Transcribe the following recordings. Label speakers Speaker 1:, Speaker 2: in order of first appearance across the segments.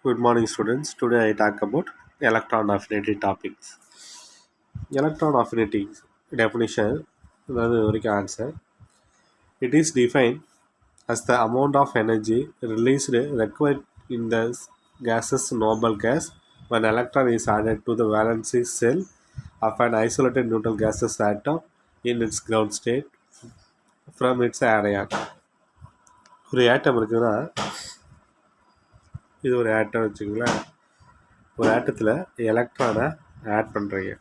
Speaker 1: Good morning, students. Today I talk about electron affinity topics. Electron affinity definition, அதாவது வரைக்கும் answer. It is defined as the amount of energy released required in the gaseous noble gas when electron is added to the valency cell of an isolated neutral gaseous atom in its ground state from its anion. ஒரு ஆட்டம் இருக்குதுன்னா இது ஒரு ஆட்டம் வச்சுங்களேன். ஒரு ஆட்டத்தில் எலக்ட்ரானை add பண்ணுறீங்க,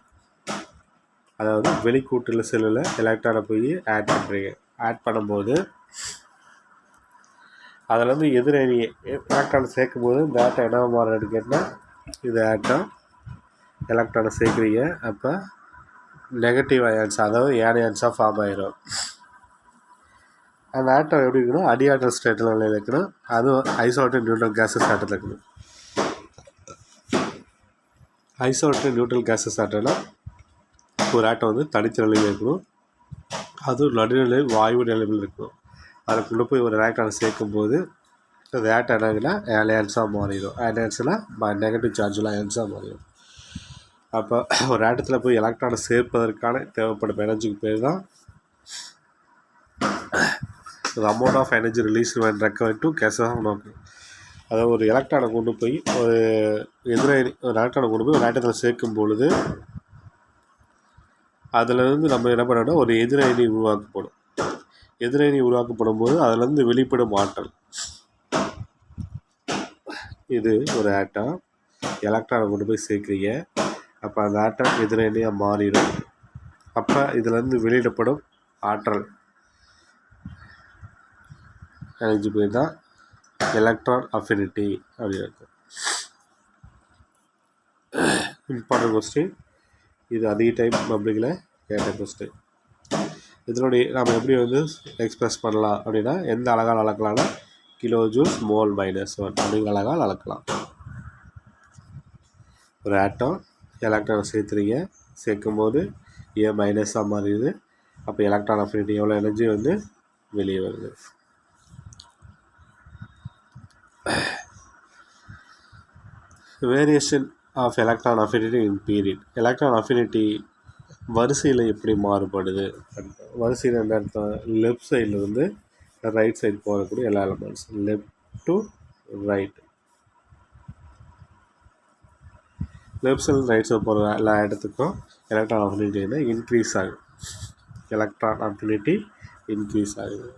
Speaker 1: அதாவது வெளிக்கூட்டில் செல்லில் எலக்ட்ரானை போய் ஆட் பண்ணுறீங்க. ஆட் பண்ணும்போது அதில் வந்து எதிரணி எலக்ட்ரானை சேர்க்கும் போது இந்த ஆட்டம் என்ன மாறுன்னு கேட்டால், இது ஆட்டம் எலக்ட்ரானை சேர்க்குறீங்க, அப்போ நெகட்டிவ் அயான்ஸ், அதாவது ஏனியான்ஸாக ஃபார்ம் ஆயிரும். அந்த ஆட்டம் எப்படி இருக்கணும், அடியாட்டல் ஸ்டேட்டில் நிலையில் இருக்கணும். அதுவும் ஐசோலேட்டட் நியூட்ரல் கேஸஸ் ஆட்டத்தில் இருக்கணும். ஐசோலேட்டட் நியூட்ரல் கேஸஸ் ஆட்டம்னா ஒரு ஆட்டம் வந்து தனித்த நிலையில் இருக்கணும், அதுவும் நடுநிலையில் வாயு நிலையில் இருக்கணும். அதில் கொண்டு போய் ஒரு எலக்ட்ரானை சேர்க்கும்போது அந்த ஆட்டம் என்னங்கன்னா அயன்ஸாக மாறிடும். அயன்ஸ்னால் நெகட்டிவ் சார்ஜில் அயன்ஸாக மாறிடும். அப்போ ஒரு ஆட்டத்தில் போய் எலக்ட்ரானை சேர்ப்பதற்கான தேவைப்படும் எனர்ஜிக்கு பேர் தான் amount of energy release when required to gases of noble. அதாவது ஒரு எலக்ட்ரானை கொண்டு போய் ஒரு எலக்ட்ரானை கொண்டு போய் ஒரு ஆட்டத்தில் சேர்க்கும் பொழுது அதிலிருந்து நம்ம என்ன பண்ணோம்னா ஒரு எதிரணி உருவாக்கப்படும். எதிரணி உருவாக்கப்படும் போது அதிலிருந்து வெளிப்படும் ஆற்றல், இது ஒரு ஆட்டம் எலக்ட்ரானை கொண்டு போய் சேர்க்குறீங்க, அப்போ அந்த ஆட்டம் எதிரணியாக மாறிடும். அப்போ இதிலேருந்து வெளியிடப்படும் ஆற்றல் எனர்ஜி பேர் தான் எலக்ட்ரான் அஃபினிட்டி அப்படின்னு. இம்பார்ட்டன்ட் கொஸ்டின் இது, அதிக டைம் பப்ளிக்கில் கேட்ட கொஸ்டின். இதனுடைய நம்ம எப்படி வந்து எக்ஸ்பிரஸ் பண்ணலாம் அப்படின்னா, எந்த அழகால் அளக்கலாம்னா கிலோ ஜூஸ் மோல் -1 அப்படிங்கிற அழகால் அளக்கலாம். ஒரு ஆட்டம் எலக்ட்ரானை சேர்த்துறீங்க, சேர்க்கும்போது ஏ மைனஸாக மாறிடுது. அப்போ எலக்ட்ரான் அஃபினிட்டி எவ்வளோ எனர்ஜி வந்து வெளியே வருது. Variation of electron affinity in period. Electron affinity வரிசையில் எப்படி மாறுபடுது? வரிசையில் என்ன அர்த்தம், லெஃப்ட் சைடில் வந்து ரைட் சைடு போகக்கூடிய எல்லா elements, left to right, left side right side போகிற எல்லா இடத்துக்கும் எலக்ட்ரான் அஃபினிட்டி வந்து இன்க்ரீஸ் ஆகும். எலக்ட்ரான் அஃபினிட்டி இன்க்ரீஸ் ஆகுது.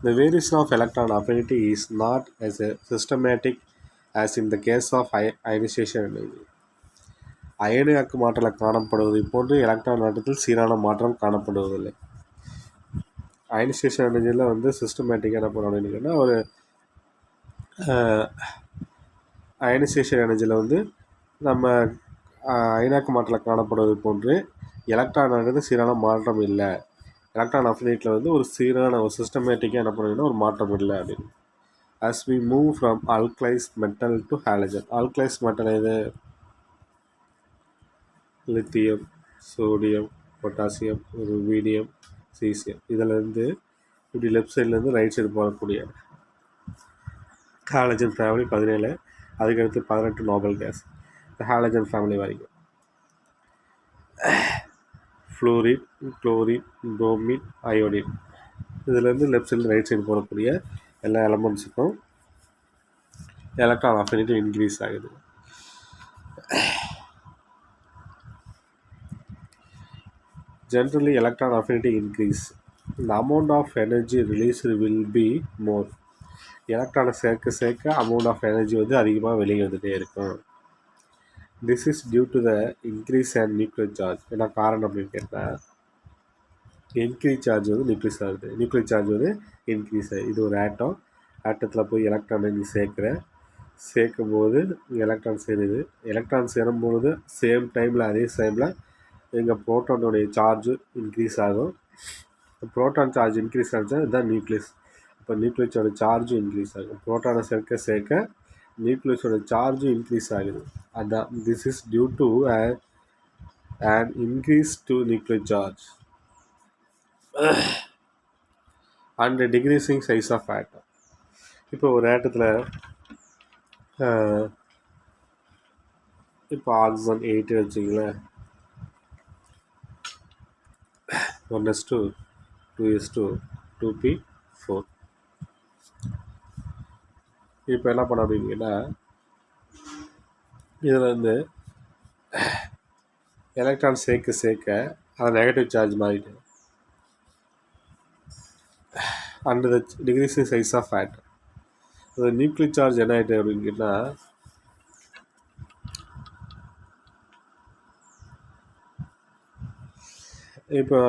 Speaker 1: The variation of electron affinity is not as a systematic as in the case of ionization energy. அயனியாக்கு மாற்றத்தில் காணப்படுவதை போன்று electron ஆட்டத்தில் சீரான மாற்றம் காணப்படுவதில்லை. அயனைசேஷன் எனர்ஜியில் வந்து சிஸ்டமேட்டிக்காக என்ன பண்ணணும் அப்படின்னு கேட்டால், ஒரு அயனைசேஷன் எனர்ஜியில் வந்து நம்ம அயனியாக்கு மாற்றத்தில் காணப்படுவதை போன்று எலக்ட்ரான் ஆனது சீரான மாற்றம் இல்லை. எலக்ட்ரான் அஃபினிட்டியில் வந்து ஒரு சீரான ஒரு சிஸ்டமேட்டிக்காக என்ன பண்ணுறீங்கன்னா ஒரு மாற்றம் இல்லை அப்படின்னு. as we move from alkalized metal to halogen. alkalized metal இது lithium, sodium, potassium, rubidium, caesium. இதிலேருந்து இப்படி லெஃப்ட் சைட்லேருந்து ரைட் சைடு போகக்கூடிய ஹாலஜன் ஃபேமிலி 17, அதுக்கடுத்து 18 நோபல் கேஸ். இந்த ஹாலஜன் ஃபேமிலி வரைக்கும் ஃப்ளூரின், குளோரின், புரோமின், அயோடின். இதிலேருந்து லெஃப்ட் சைடு ரைட் சைடு போகக்கூடிய எல்லா எலமெண்ட்ஸுக்கும் எலக்ட்ரான் அஃபினிட்டி இன்க்ரீஸ் ஆகுது. Generally, electron affinity increase. The amount of energy released will be more. எலக்ட்ரானை சேர்க்க சேர்க்க அமௌண்ட் ஆஃப் எனர்ஜி வந்து அதிகமாக வெளியே வந்துகிட்டே இருக்கும். This is due to the increase and nuclear charge. என்ன காரணம் அப்படின்னு கேட்டால், இன்க்ரீஸ் சார்ஜ் வந்து நியூக்ளியஸ் ஆகுது, நியூக்ளியர் சார்ஜ் வந்து இன்க்ரீஸ் ஆகுது. இது ஒரு ஆட்டத்தில் போய் எலக்ட்ரானை நீ சேர்க்கும்போது எலக்ட்ரான் சேருது. எலக்ட்ரான் சேரும்பொழுது அதே டைமில் எங்கள் ப்ரோட்டானுடைய சார்ஜு இன்க்ரீஸ் ஆகும். ப்ரோட்டான் சார்ஜ் இன்க்ரீஸ் ஆகிடுச்சா இதுதான் நியூக்ளியஸ். இப்போ நியூக்ளியஸோட சார்ஜும் இன்க்ரீஸ் ஆகும். ப்ரோட்டானை சேர்க்க நியூக்ளியஸோட சார்ஜும் இன்க்ரீஸ் ஆகுது. அதுதான் this is due to an increase to nuclear charge and decreasing size of atom. இப்போ ஒரு ஆட்டத்தில் இப்போ ஆக்சிஜன் 8 வச்சுங்களேன், 1s2 2s2 2p4. இப்போ என்ன பண்ண அப்படின்னா, இதில் வந்து எலக்ட்ரான் சேர்க்க அது நெகட்டிவ் சார்ஜ் மாறிட்டு and the decreasing size of atom. அது நியூக்ளியர் சார்ஜ் என்ன ஆகிட்டு அப்படின்னு கேட்டால், இப்போ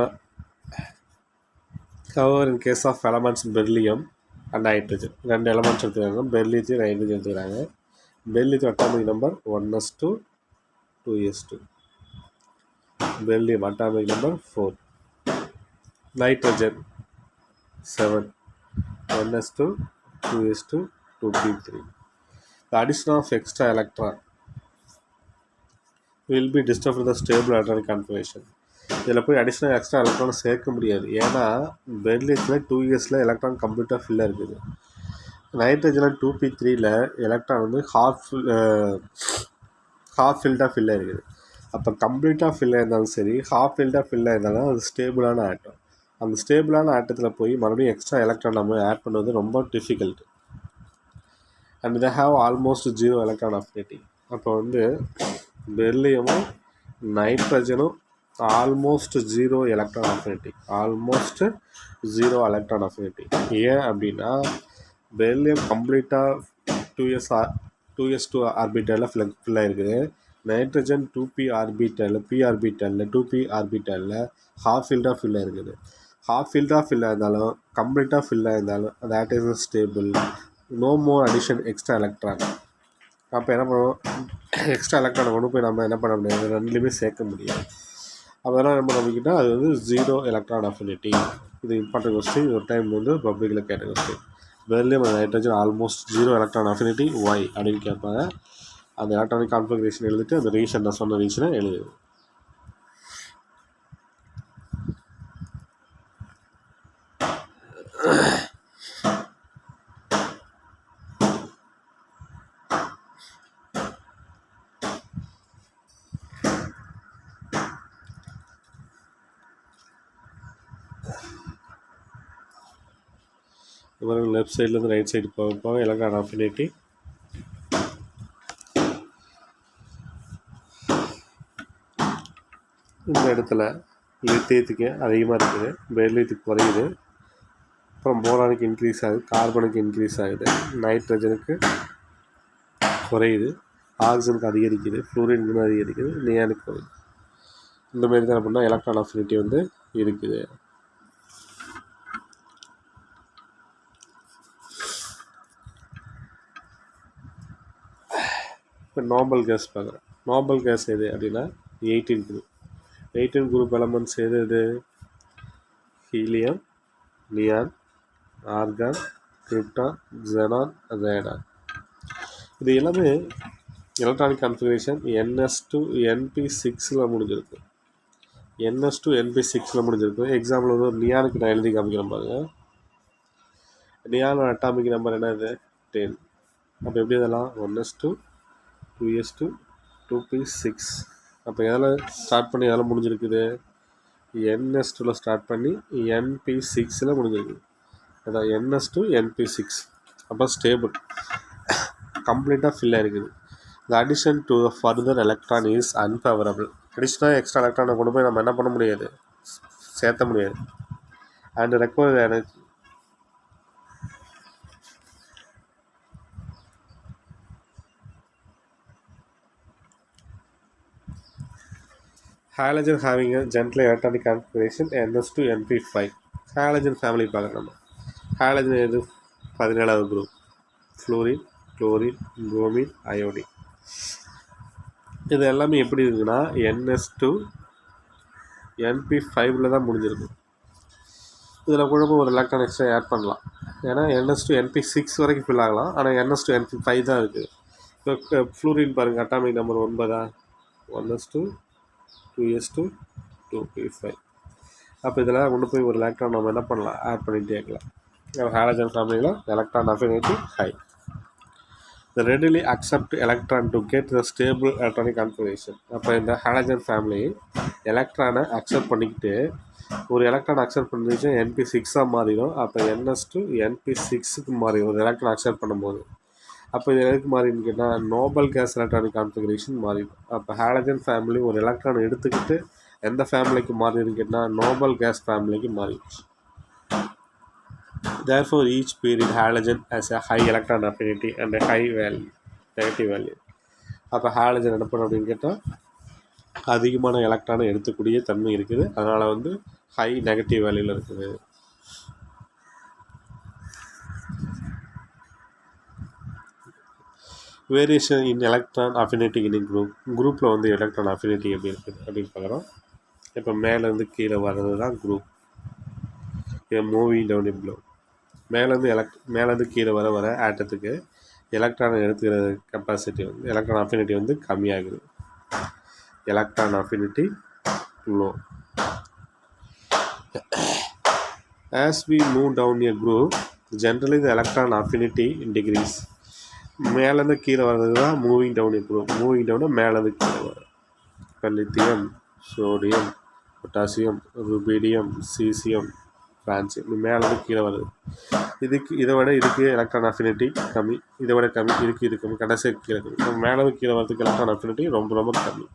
Speaker 1: கவர் in case of elements beryllium and nitrogen, 2 elements எடுத்துக்கிறாங்க, பெர்லியத்தையும் நைட்ரஜன் எடுத்துக்கிறாங்க. பெர்லியத்தின் atomic number 1s2 2s2, beryllium atomic number 4, nitrogen 7, 1s2 2s2 2p3. The addition of extra electron will be disturbed with the stable atomic configuration. இதில் போய் additional extra எலக்ட்ரானை சேர்க்க முடியாது. ஏன்னா பெர்லியத்தில் 2s எலக்ட்ரான் கம்ப்ளீட்டாக ஃபில்லாக இருக்குது. நைட்ரஜனில் 2p3 எலக்ட்ரான் வந்து ஹாஃப் ஃபில்டாக இருக்குது. அப்போ கம்ப்ளீட்டாக ஃபில்லாக இருந்தாலும் சரி, ஹாஃப் ஃபில்டாக ஃபில்லாக இருந்தாலும் அது ஸ்டேபிளான ஆட்டம். அந்த ஸ்டேபிளான ஆட்டத்தில் போய் மறுபடியும் எக்ஸ்ட்ரா எலக்ட்ரான் நம்ம ஆட் பண்ணுவது ரொம்ப difficult. And they have almost 0 electron affinity. அப்போ வந்து பெர்லியமும் நைட்ரஜனும் ஆல்மோஸ்ட் 0 எலக்ட்ரான் அஃபினிட்டி, ஏன் அப்படின்னா பெர்லியம் கம்ப்ளீட்டாக 2s2 ஆர்பிட்டலில் ஃபில்லாக இருக்குது. நைட்ரஜன் 2p ஆர்பிட்டலில் 2p ஆர்பிட்டலில் ஹாஃப் ஃபில்டாக ஃபில்லாக இருக்குது. ஹாஃப் ஃபில்டாக ஃபில்லாக இருந்தாலும் கம்ப்ளீட்டாக ஃபில்லாக இருந்தாலும் that is stable. No more addition extra electron. அப்போ என்ன பண்ணுவோம், எக்ஸ்ட்ரா எலக்ட்ரானை கொண்டு போய் நம்ம என்ன பண்ண முடியாது, ரெண்டுலேயுமே சேர்க்க முடியாது. அதெல்லாம் நம்ம நம்பிக்கிட்டால் அது வந்து 0 எலக்ட்ரான் அஃபினிட்டி. இது இம்பார்ட்டன்ட் கொஸ்டின், ஒரு டைம் வந்து பப்ளிக்கில் கேட்ட question. Beryllium and nitrogen almost 0 electron affinity, why அப்படின்னு கேட்பாங்க. அந்த எலக்ட்ரானிக் கான்ஃபிகரேஷன் எழுதிட்டு அந்த ரீசன், நான் சொன்ன ரீசனை எழுது. இந்த மாதிரி லெஃப்ட் சைட்லேருந்து ரைட் சைடு போக எலக்ட்ரான் அஃபினிட்டி. இந்த இடத்துல லித்தியத்துக்கு அதிகமாக இருக்குது, பெர்லியத்துக்கு குறையுது. அப்புறம் போரானுக்கு இன்க்ரீஸ் ஆகுது, கார்பனுக்கு இன்க்ரீஸ் ஆகுது, நைட்ரஜனுக்கு குறையுது, ஆக்சிஜனுக்கு அதிகரிக்குது, ஃப்ளூரினுக்கு அதிகரிக்குது, நியானுக்கு குறையுது. இந்த மாதிரி தான் அப்படின்னா எலக்ட்ரான் அஃபினிட்டி வந்து இருக்குது. இப்போ நோபல் கேஸ் பார்க்குறேன். நோபல் கேஸ் எது அப்படின்னா 18 குரூப். 18 குரூப் எலமெண்ட்ஸ் எது? Helium, neon, argon, krypton, xenon, Radon. இது எல்லாமே எலக்ட்ரானிக் கான்ஃபிகரேஷன் NS2 NP6 முடிஞ்சிருக்கு. NS2 NP6 முடிஞ்சிருக்கு. எக்ஸாம்பிள் வந்து ஒரு நியானுக்கு நான் எழுதி காமிக்கிறேன் பாருங்க. நியானோட அட்டாமிக் நம்பர் என்னது? 10. அப்போ எப்படி இதெல்லாம் 1s2 2s2 2p6. அப்போ எதில் ஸ்டார்ட் பண்ணி எதில் முடிஞ்சிருக்குது? NS2 ஸ்டார்ட் பண்ணி NP6 முடிஞ்சிருக்குது. அதான் NS2 NP6. அப்போ ஸ்டேபிள், கம்ப்ளீட்டாக ஃபில்லாக இருக்குது. The addition to the further electron is unfavourable. அடிஷ்னலாக எக்ஸ்ட்ரா எலக்ட்ரானை கொண்டு போய் நம்ம என்ன பண்ண முடியாது, சேர்த்த முடியாது. And required energy. Halogen having a gentle electronic configuration NS2 NP5. Halogen family பார்க்குறோம் நம்ம. ஹாலஜன் எது? 17வது group. Fluorine, chlorine, bromine, iodine. இது எல்லாமே எப்படி இருக்குன்னா NS2 NP5 தான் முடிஞ்சிருக்கு. இதில் கூட ஒரு எலக்ட்ரான் எக்ஸ்ட்ரா ஆட் பண்ணலாம். ஏன்னா NS2 NP6 வரைக்கும் ஃபில் ஆகலாம், ஆனால் NS2 NP5 தான் இருக்குது. இப்போ ஃப்ளூரின் பாருங்கள், atomic number 9. 1s2 2s2 2p5. அப்போ இதில் கொண்டு போய் ஒரு எலக்ட்ரான் நம்ம என்ன பண்ணலாம், ஆட் பண்ணிகிட்டே இருக்கலாம். ஹாலஜன் ஃபேமிலியில் electron affinity high. readily accept electron to get the stable electronic configuration. அப்போ இந்த ஹாலஜன் ஃபேமிலி எலக்ட்ரானை அக்செப்ட் பண்ணிக்கிட்டு ஒரு எலக்ட்ரான் அக்செப்ட் பண்ணிச்சு NP6 மாறிடும். அப்போ NS to NP6க்கு மாறிடும் ஒரு எலக்ட்ரான் அக்செப்ட் பண்ணும்போது. அப்போ இது எதுக்கு மாறின்னு கேட்டால் நோபல் கேஸ் எலக்ட்ரானிக் கான்ஃபிகரேஷன் மாறிடும். அப்போ ஹாலஜன் ஃபேமிலி ஒரு எலக்ட்ரான் எடுத்துக்கிட்டு எந்த ஃபேமிலிக்கு மாறிடுன்னு கேட்டால் நோபல் கேஸ் ஃபேமிலிக்கு மாறிடுச்சு. Therefore, each period halogen has a high electron affinity and a high value, negative value. அப்போ ஹாலஜன் என்ன பண்ணும் அப்படின்னு கேட்டால் அதிகமான எலக்ட்ரானை எடுத்துக்கூடிய தன்மை இருக்குது. அதனால் வந்து ஹை நெகட்டிவ் வேல்யூவில் இருக்குது. வேரியேஷன் இன் எலக்ட்ரான் அஃபினிட்டி இன் குரூப்பில் வந்து எலக்ட்ரான் அஃபினிட்டி எப்படி இருக்குது அப்படின்னு பார்க்குறோம். இப்போ மேலேருந்து கீழே வர்றது தான் group. Moving down in blue. மேலேருந்து கீழே வர ஆட்டத்துக்கு எலக்ட்ரானை எடுத்துக்கிற கெப்பாசிட்டி வந்து எலக்ட்ரான் அஃபினிட்டி வந்து கம்மியாகுது. Electron affinity low. As we move down a group, generally the electron affinity decrease. மேலேருந்து கீழே வர்றது தான் moving down a group. Moving டவுனை மேலேருந்து கீழே வரும். இப்போ lithium, sodium, potassium, rubidium, caesium, francium மேலேருந்து கீழே வருது. இதுக்கு எலக்ட்ரான் அஃபினிட்டி கம்மி, இதை விட கம்மி, இது கம்மி, கடைசியாக கீழே கம்மி. மேலேருந்து கீழே வரதுக்கு எலக்ட்ரான் அஃபினிட்டி ரொம்ப கம்மி.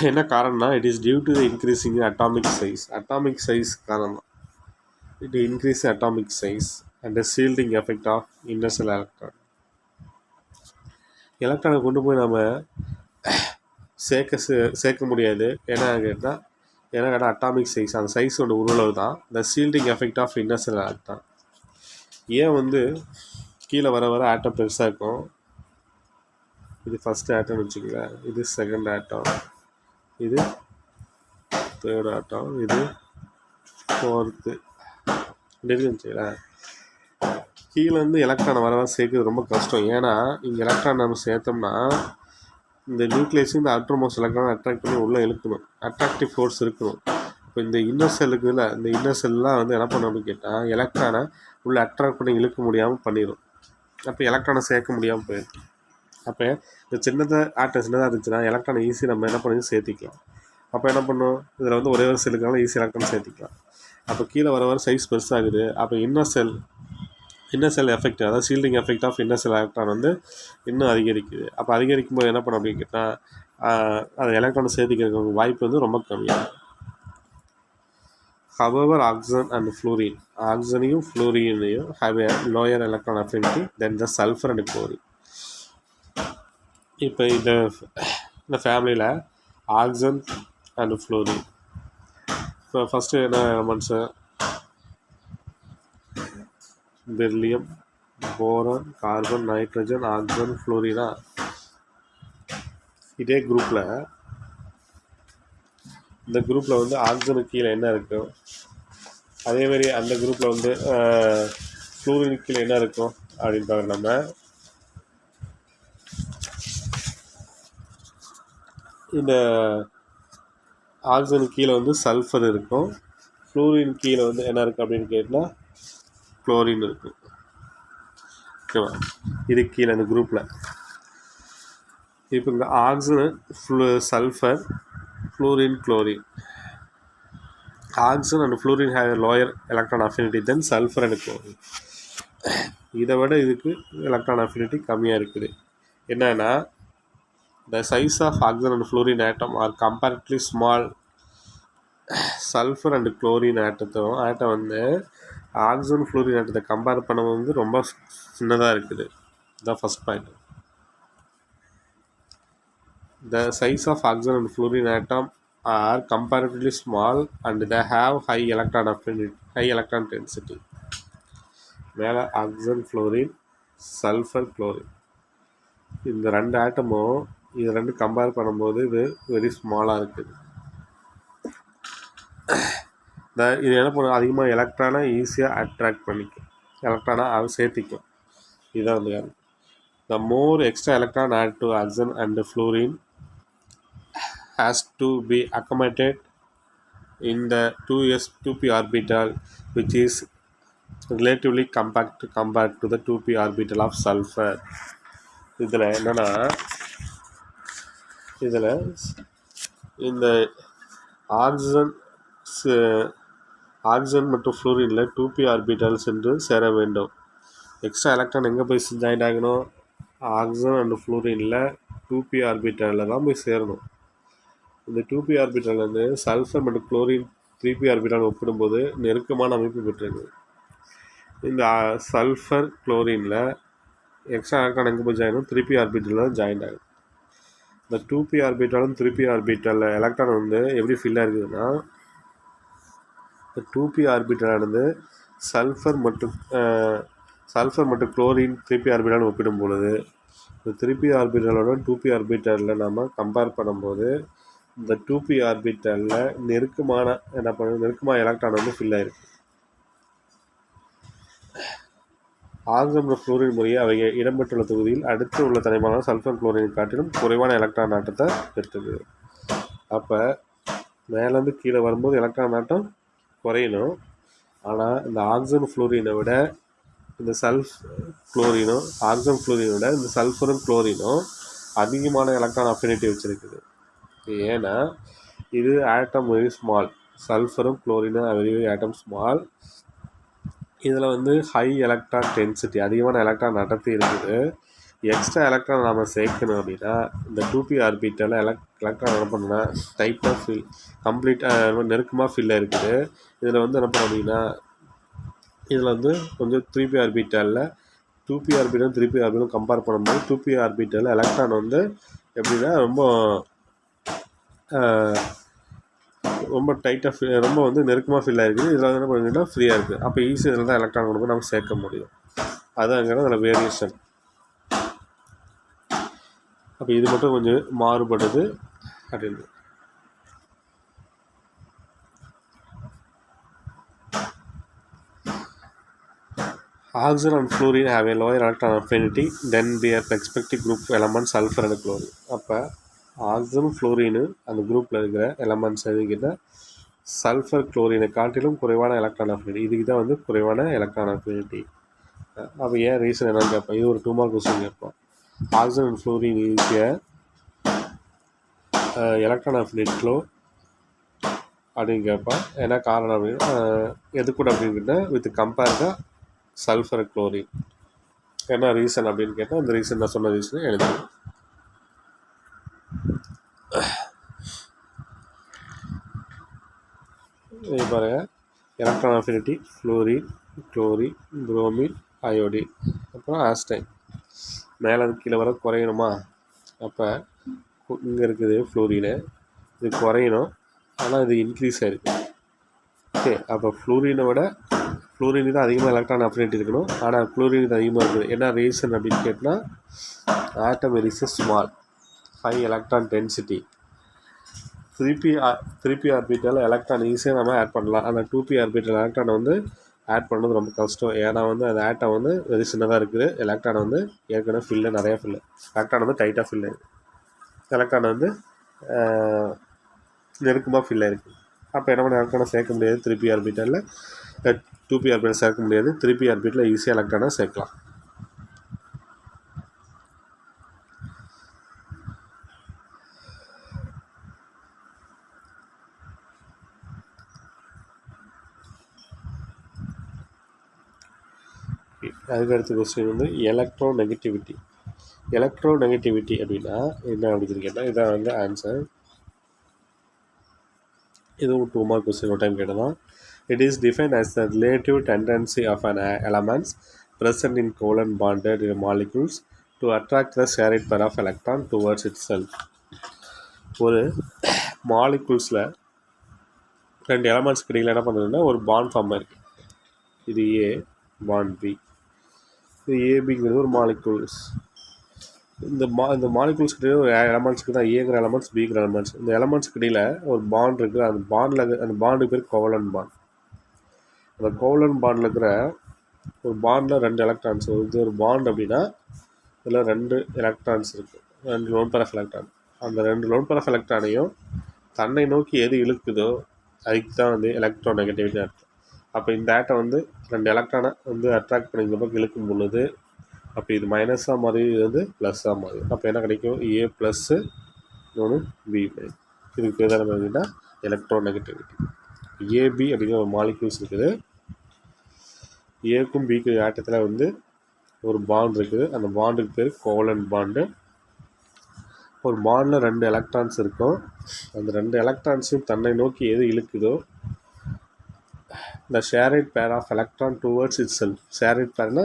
Speaker 1: என்ன காரணம்னா it is due to the increasing atomic size காரணம். It increase atomic size and shielding effect of inner shell electron. எலக்ட்ரானை கொண்டு போய் நம்ம சேர்க்க முடியாது. ஏன்னா கேட்டால் அட்டாமிக் சைஸ், அந்த சைஸோட உருளவு தான் the shielding effect of inner shell electron. ஏன் வந்து கீழே வர ஆட்டம் பெருசாக இருக்கும். இது ஃபஸ்ட் ஆட்டம்னு வச்சுக்கோங்களேன், இது செகண்ட் ஆட்டம், இது தேர்ட் ஆட்டம், இது ஃபோர்த்து இருந்துச்சுங்களா. கீழே வந்து எலக்ட்ரானை வர சேர்க்குறது ரொம்ப கஷ்டம். ஏன்னா இங்கே எலக்ட்ரான் நம்ம சேர்த்தோம்னா இந்த நியூக்ளியஸும் இந்த அவுட்டர்மோஸ்ட் எலக்ட்ரான் அட்ராக்ட் பண்ணி உள்ளே இழுக்கணும். அட்ராக்டிவ் ஃபோர்ஸ் இருக்கணும். இப்போ இந்த இன்னர் செல்லுக்கு இல்லை, இந்த இன்னர் செல்லாம் வந்து என்ன பண்ணணும் அப்படின்னு கேட்டால் எலக்ட்ரானை உள்ளே அட்ராக்ட் பண்ணி இழுக்க முடியாமல் பண்ணிடும். அப்போ எலக்ட்ரானை சேர்க்க முடியாமல் போயிடும். அப்போ இந்த சின்னதாக இருந்துச்சுன்னா எலக்ட்ரானை ஈஸி நம்ம என்ன பண்ணி சேர்த்திக்கலாம். அப்போ என்ன பண்ணும், இதில் வந்து ஒரே ஒரு செல்லுக்கான ஈஸி எலக்ட்ரான் சேர்த்திக்கலாம். அப்போ கீழே வர சைஸ் பெருசாகுது. அப்போ இன்னர் செல் எஃபெக்ட், அதாவது shielding effect of inner shell electron வந்து இன்னும் அதிகரிக்குது. அப்போ அதிகரிக்கும் போது என்ன பண்ணும் அப்படின்னு கேட்டால் அது எலக்ட்ரானை சேர்த்திக்கிற வாய்ப்பு வந்து ரொம்ப கம்மியாகும். However, oxygen and fluorine, oxygeனையும் fluorineயும் have a lower electron affinity than the sulfur and chlorine. இப்போ இந்த ஃபேமிலியில் ஆக்சிஜன் அண்ட் ஃப்ளோரின். இப்போ ஃபஸ்ட்டு என்ன elements, beryllium, boron, carbon, nitrogen, oxygen, ஃப்ளோரினா. இதே குரூப்பில் இந்த குரூப்பில் வந்து ஆக்சிஜனுக்கு கீழே என்ன இருக்கும், அதேமாரி அந்த குரூப்பில் வந்து ஃப்ளோரினுக்கு கீழே என்ன இருக்கும் அப்படின்னு பார்க்குற நம்ம இந்த ஆக்சிஜனுக்கு கீழே வந்து சல்ஃபர் இருக்கும், ஃப்ளோரின் கீழே வந்து என்ன இருக்குது அப்படின்னு கேட்டால் குளோரின் இருக்குது. ஓகேவா, இது கீழே இந்த குரூப்பில். இப்போ இந்த oxygen, sulphur, fluorine, chlorine. Oxygen and fluorine have lower electron affinity then sulphur and chlorine. இதை விட இதுக்கு எலக்ட்ரான் அஃபினிட்டி கம்மியாக இருக்குது. என்னன்னா the size of oxygen and fluorine atom are comparatively small. Sulphur and chlorine atom வந்து oxygen fluorine ஆட்டத்தை compare பண்ண வந்து ரொம்ப சின்னதாக இருக்குது. இதுதான் first point. The size of oxygen and fluorine atom are comparatively small and they have high electron affinity, high electron density. மேலே oxygen, fluorine, sulphur, chlorine, இந்த ரெண்டு ஆட்டமும் இது ரெண்டு கம்பேர் பண்ணும்போது இது வெரி ஸ்மாலாக இருக்குது. இது என்ன பண்ணும், அதிகமாக எலக்ட்ரானை ஈஸியாக அட்ராக்ட் பண்ணிக்கும், எலக்ட்ரானை அது சேர்த்திக்கும். இதுதான் வந்து the more extra electron add to oxygen and fluorine has to be accommodated in the 2s 2p orbital which is relatively compared to the 2p orbital of sulphur. இதில் என்னென்னா இதில் இந்த ஆக்சிஜன் மற்றும் ஃப்ளூரினில் 2p ஆர்பிட்டல் சென்று சேர வேண்டும். Extra electron எங்கே போய் join ஆகணும்? ஆக்சிஜன் அண்ட் ஃப்ளூரினில் 2p ஆர்பிட்டலில் தான் போய் சேரணும். இந்த 2p ஆர்பிட்டல் வந்து சல்ஃபர் மற்றும் குளோரின் 3p ஆர்பிட்டல் ஒப்பிடும்போது நெருக்கமான அமைப்பு பெற்றிருக்கு. இந்த சல்ஃபர் குளோரினில் எக்ஸ்ட்ரா எலக்ட்ரான் எங்கே போய் ஜாயின் ஆகும்? 3p ஆர்பிட்டலில் தான் ஜாயின் ஆகும். இந்த 2p ஆர்பிட்டாலும் 3p ஆர்பிட்டலில் எலக்ட்ரான் வந்து எப்படி ஃபில்லாக இருக்குதுன்னா, இந்த 2p ஆர்பிட்டலானது சல்ஃபர் மற்றும் குளோரின் 3p ஆர்பிட்டாலும் ஒப்பிடும் பொழுது இந்த 3p ஆர்பிட்டலோட 2p ஆர்பிட்டலில் நம்ம கம்பேர் பண்ணும்போது இந்த 2p ஆர்பிட்டலில் நெருக்கமான எலக்ட்ரான் வந்து ஃபில் ஆகிருக்கு. ஆக்சிஜன் மற்றும் ஃப்ளூரின் முறையை அவை இடம்பெற்றுள்ள தொகுதியில் அடுத்து உள்ள தனிமமான சல்ஃபர் குளோரினை காட்டிலும் குறைவான எலக்ட்ரான் ஆட்டத்தை பெற்றது. அப்போ மேலேருந்து கீழே வரும்போது எலக்ட்ரான் ஆட்டம் குறையணும். ஆனால் இந்த ஆக்சிஜன் ஃப்ளூரினை விட இந்த ஆக்சிஜன் ஃப்ளூரினை விட இந்த சல்ஃபரும் குளோரினும் அதிகமான எலக்ட்ரான் அஃபினிட்டி வச்சுருக்குது. ஏன்னா இது ஆட்டம் வெரி ஸ்மால். சல்ஃபரும் குளோரினும் வெரி ஆட்டம் ஸ்மால். இதில் வந்து ஹை எலக்ட்ரான் டென்சிட்டி, அதிகமான எலக்ட்ரான் அடர்த்தி இருக்குது. எக்ஸ்ட்ரா எலக்ட்ரான் நம்ம சேர்க்கணும் அப்படின்னா இந்த 2p ஆர்பிட்டலில் எலக்ட்ரான் என்ன பண்ணணும்னா டைட்டாக கம்ப்ளீட்டாக நெருக்கமாக ஃபில்லாக இருக்குது. இதில் வந்து என்ன பண்ணணும் அப்படின்னா இதில் வந்து கொஞ்சம் 3p ஆர்பிட்டலில் 2p ஆர்பிட்டலும் 3p ஆர்பிட்டலும் கம்பேர் பண்ணும்போது 2p ஆர்பிட்டலில் எலக்ட்ரான் வந்து எப்படின்னா ரொம்ப டைட்டாக ரொம்ப வந்து நெருக்கமாக ஃபில் ஆகிருக்குது. இதில் வந்து என்ன பண்ணிங்கன்னா ஃப்ரீயாக இருக்குது. அப்போ ஈஸியாக இதில் தான் எலக்ட்ரான் கொண்டு போய் நம்ம சேர்க்க முடியும். அதுங்கிறது அதில் வேரியேஷன். அப்போ இது மட்டும் கொஞ்சம் மாறுபடுது அப்படின்னு. Oxygen and fluorine have a lower electron affinity than their respective group elements sulfur and chlorine. அப்போ ஆக்சிஜன் ஃப்ளோரின் அந்த குரூப்பில் இருக்கிற எலமெண்ட்ஸ் எதுக்கிட்ட சல்ஃபர் குளோரினை காட்டிலும் குறைவான எலக்ட்ரான் அஃபினிட்டி. இதுக்கு தான் வந்து குறைவான எலக்ட்ரான் அஃபினிட்டி. அப்போ ஏன் ரீசன் என்னன்னு கேட்போம். இது ஒரு 2 மார்க் கொஸ்டின் கேட்போம். Oxygen and fluorine ஈஸிய electron affinity low அப்படின்னு கேட்போம். ஏன்னா காரணம் அப்படின்னா எது கூட அப்படின்னு கேட்டால் வித் கம்பேர் தான் சல்ஃபர் குளோரின். என்ன ரீசன் அப்படின்னு கேட்டால் இந்த ரீசன் நான் சொன்ன ரீசனை எழுதுவேன். இது பாருங்க, electron affinity fluorine, chlorine, bromine, iodine, அப்புறம் ஆஸ்டைன். மேலே கீழே வர குறையணுமா? அப்போ இங்கே இருக்குது ஃப்ளோரினு, இது குறையணும். ஆனால் இது இன்க்ரீஸ் ஆகிருக்கு. ஓகே, அப்போ ஃப்ளோரினை விட ஃப்ளோரின் தான் அதிகமாக எலக்ட்ரான் அஃபினிட்டி இருக்கணும். ஆனால் குளோரின் இது அதிகமாக இருக்குது. என்ன ரீசன் அப்படின்னு கேட்டால் atom is small, high electron density. 3p orbital electron ஈஸியாக நம்ம ஆட் பண்ணலாம். ஆனால் 2p ஆர்பிட்டல் எலக்ட்ரானை வந்து ஆட் பண்ணுறது ரொம்ப கஷ்டம். ஏன்னா வந்து அந்த ஆட்டம் வந்து வெரி சின்னதாக இருக்குது. எலக்ட்ரான் வந்து ஏற்கனவே நிறையா ஃபில்லு, எலக்ட்ரான் வந்து டைட்டாக ஃபில் ஆகிருக்கு, எலக்ட்ரான் வந்து நெருக்கமாக ஃபில் ஆகிருக்கு. அப்போ என்ன பண்ண எலக்ட்ரானை சேர்க்க முடியாது 3p ஆர்பிட்டலில், 2p ஆர்பிட்டல் சேர்க்க முடியாது. 3p ஆர்பிட்டலில் ஈஸியாக எலக்ட்ரானை சேர்க்கலாம். அதுக்கு அடுத்த கொஸ்டின் வந்து எலக்ட்ரோ நெகட்டிவிட்டி அப்படின்னா என்ன அப்படின்னு கேட்டால் இதான் வந்து ஆன்சர். இதுவும் 2 மார்க் கொஸ்டின் ஒரு time கேட்டதான். It is defined as the relative tendency of an elements present in covalent bonded molecules to attract the shared pair of electron towards itself. ஒரு மாலிகுல்ஸில் 2 எலமெண்ட்ஸ்க்கு இடையில் என்ன பண்ணுறதுன்னா ஒரு பாண்ட் ஃபார்ம் இருக்குது. இது ஏ, பாண்ட் பி. இது ஏபிங்கிறது ஒரு மாலிகுல்ஸ். இந்த மாலிகுல்ஸ்க்கு ஒரு எலமெண்ட்ஸ்க்கு தான் ஏங்கிற எலமெண்ட்ஸ், பிங்கிற எலமெண்ட்ஸ். இந்த எலமெண்ட்ஸ்க்கு இடையில் ஒரு பாண்ட் இருக்குது. அந்த பாண்டுக்கு பேர் கோவலன்ட் பாண்ட். அந்த கோவலன்ட் பாண்டில் இருக்கிற ஒரு பாண்டில் 2 எலக்ட்ரான்ஸ். இது ஒரு பாண்ட் அப்படின்னா இதில் 2 எலக்ட்ரான்ஸ் இருக்குது, 2 லோன் பேர் ஆஃப் எலக்ட்ரான். அந்த 2 லோன் பேர் ஆஃப் எலக்ட்ரானையும் தன்னை நோக்கி எது இழுக்குதோ அதுக்கு தான் வந்து எலக்ட்ரோ நெகட்டிவிட்டி அர்த்தம். அப்போ இந்த ஆட்டம் வந்து 2 எலக்ட்ரானை வந்து அட்ராக்ட் பண்ணி இந்த பக்கம் இழுக்கும் பொழுது அப்போ இது மைனஸாக மாறி இது வந்து ப்ளஸ்ஸாக மாறி அப்போ என்ன கிடைக்கும் ஏ ப்ளஸ்ஸு இன்னொன்று பி மைனஸ். இதுக்கு பேர் தான் பார்த்தீங்கன்னா எலக்ட்ரோ நெகட்டிவிட்டி. ஏபி அப்படிங்கிற ஒரு மாலிக்யூல்ஸ் இருக்குது. ஏக்கும் பிக்கு ஆட்டத்தில் வந்து ஒரு பாண்ட் இருக்குது. அந்த பாண்டுக்கு பேர் கோவலன்ட் பாண்டு. ஒரு பாண்டில் 2 எலக்ட்ரான்ஸ் இருக்கும். அந்த 2 எலக்ட்ரான்ஸையும் தன்னை நோக்கி எது இழுக்குதோ the shared pair of electron towards itself. shared pairனா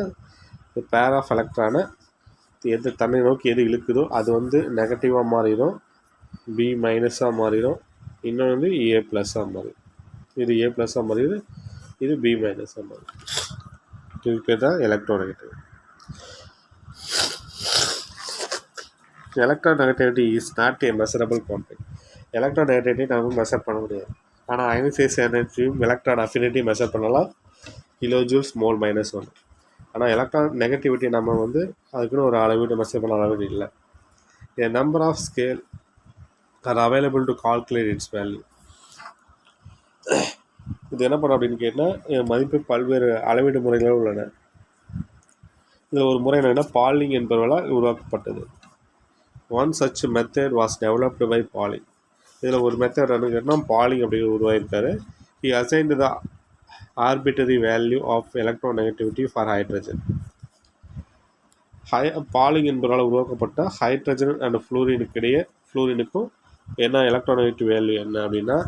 Speaker 1: pair of எலக்ட்ரானை எது தன்னை நோக்கி எது இழுக்குதோ அது வந்து நெகட்டிவாக மாறிடும், பி மைனஸாக மாறிடும். இன்னொன்று வந்து ஏ ப்ளஸ்ஸாக மாறிடும். இது ஏ ப்ளஸ்ஸாக மாறிடுது, இது பி மைனஸாக மாறிடும். இது பேர் தான் electronegativity. Electronegativity is not a measurable quantity. Electronegativity நம்ம மெஷர் பண்ண முடியாது. ஆனால் அயன் ஃபேஸ் எனர்ஜியும் எலக்ட்ரான் அஃபினிட்டி மெஷர் பண்ணலாம், கிலோஜூல்ஸ் மோல் -1. ஆனால் எலக்ட்ரான் நெகட்டிவிட்டி நம்ம வந்து அதுக்குன்னு ஒரு அளவீடு மெஷர் பண்ண அளவீடு இல்லை. A number of scale are available to calculate its value. இது என்ன பண்ண அப்படின்னு கேட்டால் மதிப்பு பல்வேறு அளவீடு முறைகள் உள்ளன. இதில் ஒரு முறை என்னென்னா பாலிங் என்பவர்களால் உருவாக்கப்பட்டது. One such method was developed by Pauling. இதில் ஒரு மெத்தட் என்னன்னு கேட்டால் பாலிங் அப்படிங்கிற உருவாயிருக்காரு. He assigned the arbitrary value of electronegativity for hydrogen. Pauling என்பவரால் உருவாக்கப்பட்ட ஹைட்ரஜன் அண்ட் ஃப்ளூரினுக்கும் என்ன எலக்ட்ரோநெகட்டிவ் வேல்யூ என்ன அப்படின்னா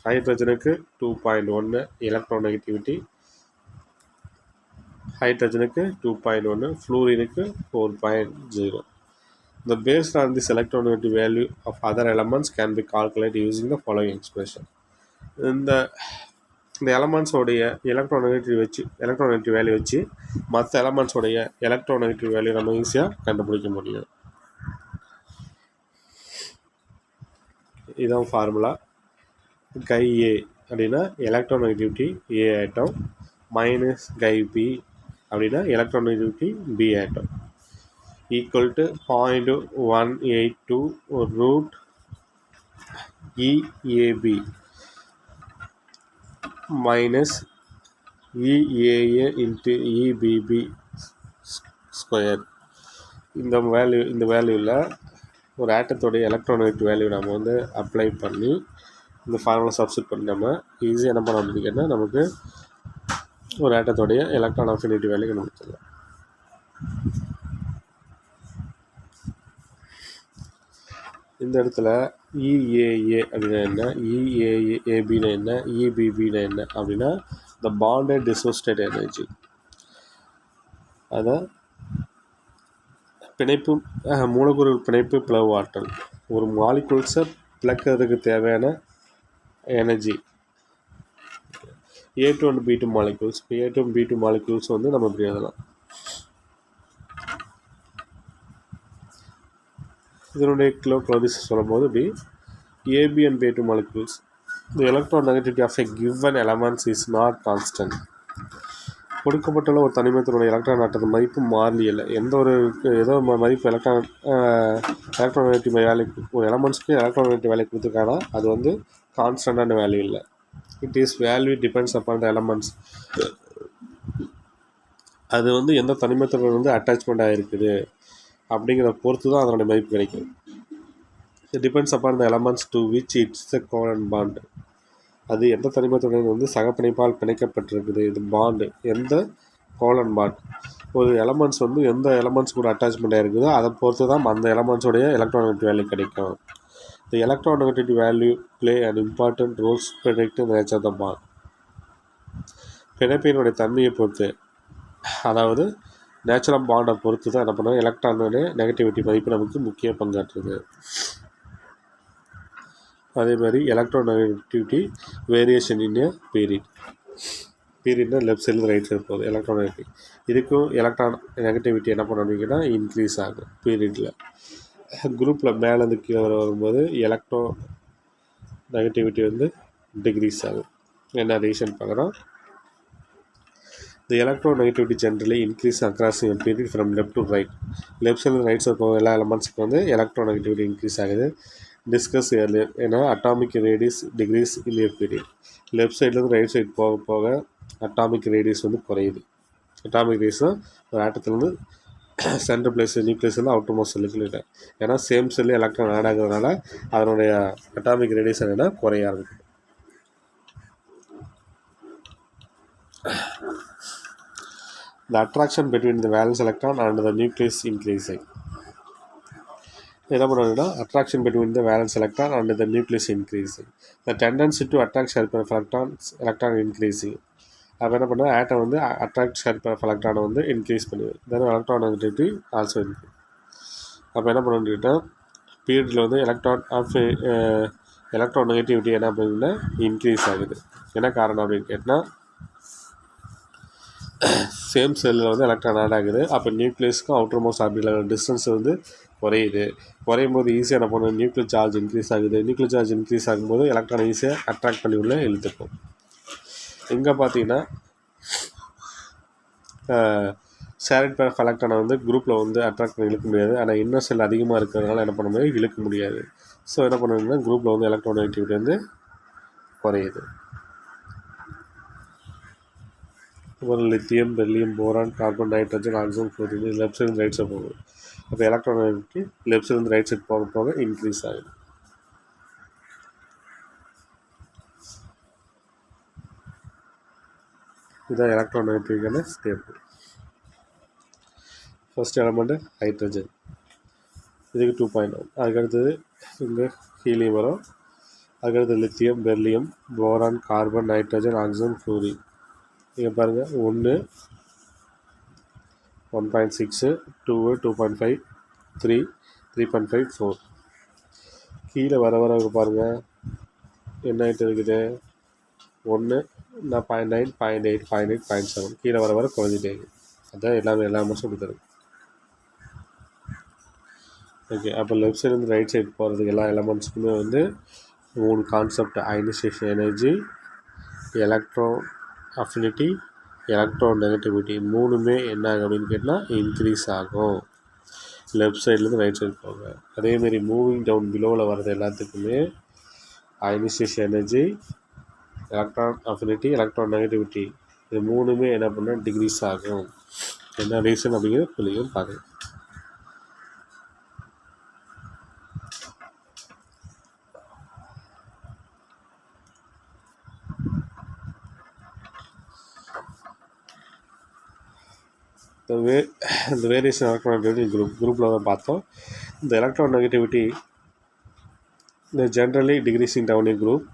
Speaker 1: ஹைட்ரஜனுக்கு 2.1 electronegativity, ஹைட்ரஜனுக்கு 2.1, ஃப்ளூரினுக்கு 4.0. The based on this electronegative value of other elements can be calculated using the following expression. இந்த எலமெண்ட்ஸோடைய electronegative value வச்சு மற்ற எலமெண்ட்ஸோடைய electronegative value நம்ம ஈஸியாக கண்டுபிடிக்க முடியும். இதுதான் ஃபார்முலா. கை ஏ அப்படின்னா electronegativity A atom, minus chi B அப்படின்னா electronegativity B atom, equal to 0.182 root EAB minus EAA into EBB square. இந்த வேல்யூவில் ஒரு ஆட்டத்தோடைய எலக்ட்ரோநெகட்டிவ் வேல்யூ நம்ம வந்து அப்ளை பண்ணி இந்த ஃபார்முலா சப்ஸ்டிட் பண்ணி நம்ம ஈஸியாக என்ன பண்ண முடியுதுன்னா நமக்கு ஒரு ஆட்டத்தோடைய எலக்ட்ரான் அஃபினிட்டி வேல்யூ கண்டுபிடிச்சிடலாம். இந்த இடத்துல இஏஏ அப்படின்னா என்ன, இஏஏபின்னா என்ன, இபிபின்னா என்ன அப்படின்னா இந்த பாண்டட் டிசோசியேட்டட் எனர்ஜி. அதான் பிணைப்பு மூலக்கூறு பிணைப்பு பிளவு ஆற்றல். ஒரு மாலிகூல்ஸை பிளக்கிறதுக்கு தேவையான energy. A2 and B2 molecules. இப்போ A2 and B2 மாலிகூல்ஸ் வந்து நம்ம இப்படி எழுதலாம். இதனுடைய கிலோகலோரிஸ் சொல்லும்போது இப்படி AB and B2 molecules. The electronegativity of a given elements is not constant. கொடுக்கப்பட்டுள்ள ஒரு தனிமத்தினுடைய எலக்ட்ரான் ஆற்றல் மதிப்பு மாறிலியல்லை. ஏதோ மதிப்பு எலக்ட்ரோநெகட்டிவ் வேல்யூ ஒரு எலமெண்ட்ஸ்க்கு எலக்ட்ரோநெகட்டிவ் வேல்யூ கொடுத்துருக்காங்கன்னா அது வந்து கான்ஸ்டன்டான வேல்யூ இல்லை. It is value depends upon the elements. அது வந்து எந்த தனிமத்தினுடைய வந்து அட்டாச்மெண்ட் ஆகிருக்குது அப்படிங்கிறத பொறுத்து தான் அதனுடைய மதிப்பு கிடைக்கும். It depends upon the elements to which it's the covalent bond. அது எந்த தனிமத்துடன் வந்து சகப்பிணைப்பால் பிணைக்கப்பட்டிருக்குது. இது பாண்டு எந்த கோவலன்ட் பாண்ட். ஒரு எலமெண்ட்ஸ் வந்து எந்த எலமெண்ட்ஸ் கூட அட்டாச்மெண்ட் ஆகிருக்குதோ அதை பொறுத்து தான் அந்த எலமெண்ட்ஸோடைய எலக்ட்ரோநெகட்டிவ் வேல்யூ கிடைக்கும். The electronegative value play and important roles predict nature of the bond. பிணைப்பினுடைய தன்மையை பொறுத்து, அதாவது நேச்சர் ஆஃப் பாண்டை பொறுத்து தான் என்ன பண்ணுவோம் எலக்ட்ரானுடைய நெகட்டிவிட்டி மதிப்பு நமக்கு முக்கிய பங்காற்றுது. அதே மாதிரி எலக்ட்ரோநெகட்டிவிட்டி வேரியேஷன் இன் ஏ பீரியட்னா லெஃப்ட் சைடில் ரைட் சைடு போகுது எலக்ட்ரோநெகட்டிவ். இதுக்கும் எலக்ட்ரான் நெகட்டிவிட்டி என்ன பண்ணுவீங்கன்னா இன்க்ரீஸ் ஆகும் பீரியடில். குரூப்பில் மேலேருந்து கீழே வரும்போது எலக்ட்ரோ நெகட்டிவிட்டி வந்து டிக்ரீஸ் ஆகும். என்ன ரீசன் பார்க்குறோம். The electronegativity generally increase across a period from left to right. Left side right side போகும் எல்லா எலமெண்ட்ஸுக்கு வந்து எலக்ட்ரோநெகட்டிவிட்டி இன்க்ரீஸ் ஆகுது. Discuss earlier. ஏன்னா atomic radius decrease in a period. Left சைட்லேருந்து ரைட் சைடு போக போக அட்டாமிக் ரேடியஸ் வந்து குறையுது. அட்டாமிக் ரேடியஸ்னால் ஒரு ஆட்டத்துலேருந்து சென்ட்ரல் பிளேஸ் நியூக்ளியஸ் வந்து அவுட்டர் மோஸ்ட் செல்லுக்கு இல்லை. ஏன்னா சேம் செல்லு எலக்ட்ரான் ஆட் ஆகுறதுனால அதனுடைய அட்டாமிக் ரேடியஸ் என்னென்னா குறைய ஆரம்பிக்கும். The attraction between the valence electron and the nucleus increasing. என்ன பண்ணுவாங்கன்னா attraction between the valence electron and the nucleus increasing. The tendency to attract sharp electron increasing. அப்போ என்ன பண்ணுவோம், ஆட்டம் வந்து அட்ராக்ட் ஷார்ப் எலக்ட்ரானை வந்து இன்க்ரீஸ் பண்ணுது. தென் எலக்ட்ரான் நெகட்டிவிட்டி ஆல்சோ இன்க்ரீஸ். அப்போ என்ன பண்ணணும்னு கேட்டால் பீரியடில் வந்து எலக்ட்ரான் நெகட்டிவிட்டி என்ன பண்ணுதுன்னா இன்க்ரீஸ் ஆகுது. என்ன காரணம் அப்படின்னு கேட்டால் சேம் செல்லில் வந்து எலக்ட்ரான் ஆட் ஆகுது. அப்போ நியூக்ளியஸ்க்கும் அவுட்டர் மோஸ்ட் ஆர்பிட்டல் டிஸ்டன்ஸ் வந்து குறையும் போது ஈஸியாக என்ன பண்ணுவோம், நியூக்ளியர் சார்ஜ் இன்க்ரீஸ் ஆகுது. நியூக்ளியர் சார்ஜ் இன்க்ரீஸ் ஆகும்போது எலக்ட்ரானை ஈஸியாக அட்ராக்ட் பண்ணி உள்ள இழுத்துக்கும். இங்கே பார்த்தீங்கன்னா ஷேரிட் பேர் ஆஃப் எலக்ட்ரானை வந்து குரூப்பில் வந்து அட்ராக்ட் பண்ணி இழுக்க முடியாது. ஆனால் இன்னர் செல் அதிகமாக இருக்கிறதுனால என்ன பண்ண முடியாது, இழுக்க முடியாது. ஸோ என்ன பண்ணுறதுன்னா குரூப்பில் வந்து எலக்ட்ரான் நெகட்டிவிட்டி வந்து குறையுது. அப்புறம் lithium, beryllium, boron, carbon, nitrogen, oxygen, fluorine left side right side போகுது. அப்போ electron negativity left side right side போக போக இன்க்ரீஸ் ஆகுது. இதுதான் எலக்ட்ரான் நெகட்டிவிட்டிக்கான ஸ்டெப். ஃபர்ஸ்ட் எலமெண்ட்டு ஹைட்ரஜன், இதுக்கு 2.1. அதுக்கடுத்தது இங்கே ஹீலியம் வரும். அதுக்கடுத்து lithium, beryllium, boron, carbon, nitrogen, oxygen, fluorine. நீங்கள் பாருங்கள் 1, 1.6, 2, 2.5, 3, 3.5, 4. கீழே வர பாருங்கள் என்ன ஆகிட்டு இருக்குது. 1 நான் 0.9, 0.8, 0.8, 0.7 கீழே வர குறைஞ்சிட்டே இருக்குது. அதான் எல்லா மாதம் கொடுத்துருக்கு. ஓகே, அப்போ லெஃப்ட் சைட்லேருந்து ரைட் சைடு போகிறதுக்கு எல்லா எலமெண்ட்ஸுக்குமே வந்து 3 concept: ionisation energy, electro affinity, electro negativity. 3மே என்ன ஆகும் அப்படின்னு கேட்டால் இன்க்ரீஸ் ஆகும் லெஃப்ட் சைட்லேருந்து ரைட் சைடு போங்க. அதேமாரி மூவிங் டவுன் பிலோவில் வர்றது எல்லாத்துக்குமே ionisation energy, electron affinity, electron negativity இது 3மே என்ன பண்ணால் டிக்ரீஸ் ஆகும். என்ன ரீசன் அப்படிங்கிறது புரியும் பாருங்கள். இந்த வேரியேஷன் எலக்ட்ரான் நெகட்டிவிட்டி குரூப்பில் தான் பார்த்தோம். இந்த எலக்ட்ரான் நெகட்டிவிட்டி இந்த generally decreasing down a group,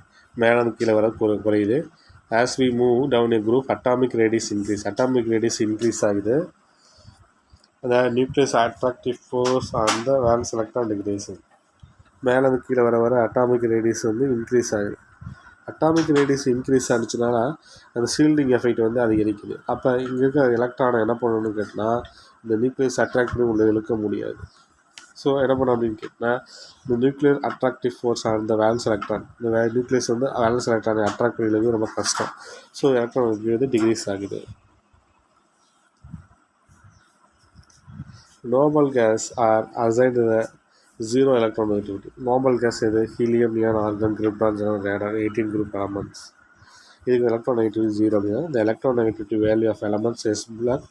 Speaker 1: மேலே கீழே வர குறையுது. As we move down a group atomic radius increase ஆகுது. அதாவது நியூக்ளியஸ் அட்ராக்டிவ் ஃபோர்ஸ் அந்த வேலன்ஸ் எலக்ட்ரான் டிக்ரீசிங். மேலே கீழே வர அட்டாமிக் ரேடியஸ் வந்து இன்க்ரீஸ் ஆகுது. அட்டாமிக் ரேடியஸ் இன்க்ரீஸ் ஆகிடுச்சுனால அந்த ஷீல்டிங் எஃபெக்ட் வந்து அதிகரிக்குது. அப்போ இங்கே இருக்க எலக்ட்ரானை என்ன பண்ணணும்னு கேட்டால் இந்த நியூக்ளியஸ் அட்ராக்ட் பண்ணி உள்ளே இழுக்க முடியாது. ஸோ என்ன பண்ணணும் அப்படின்னு கேட்டால் இந்த நியூக்ளியர் அட்ராக்டிவ் ஃபோர்ஸ் அந்த வேலன்ஸ் எலக்ட்ரான், இந்த நியூக்ளியஸ் வந்து வேலன்ஸ் எலக்ட்ரானை அட்ராக்ட் பண்ணி இழுக்கிறது ரொம்ப கஷ்டம். ஸோ எலக்ட்ரான் வந்து டிக்ரீஸ் ஆகுது. Noble gas are assigned zero electron negativity. Normal gas எது? Helium, neon, argon, krypton, radon 18 group elements. இதுக்கு எலக்ட்ரான் நெகட்டிவிட்டி 0 அப்படின்னா the electron negativity value of elements is black.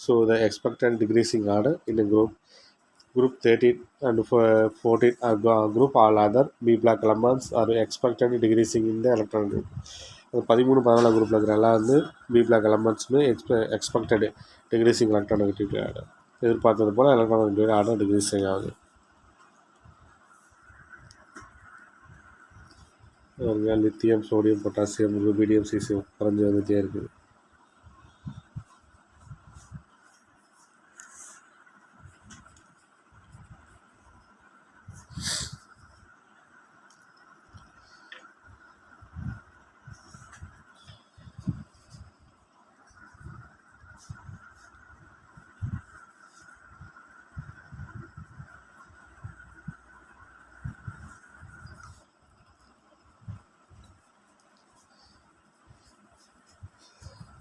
Speaker 1: So the expected decreasing order in a group 13 and 14 are group all other B black elements are expected decreasing in the electron group. 13, 14 குரூப்பில் இருக்கிற எல்லாம் வந்து B block எலமெண்ட்ஸுமே expected decreasing electron negativity order. எதிர்பார்த்தது போல் electron negativity order decreasing ஆகுது. Lithium, sodium, potassium, rubidium, caesium குறைஞ்சி வந்துகிட்டே இருக்குது.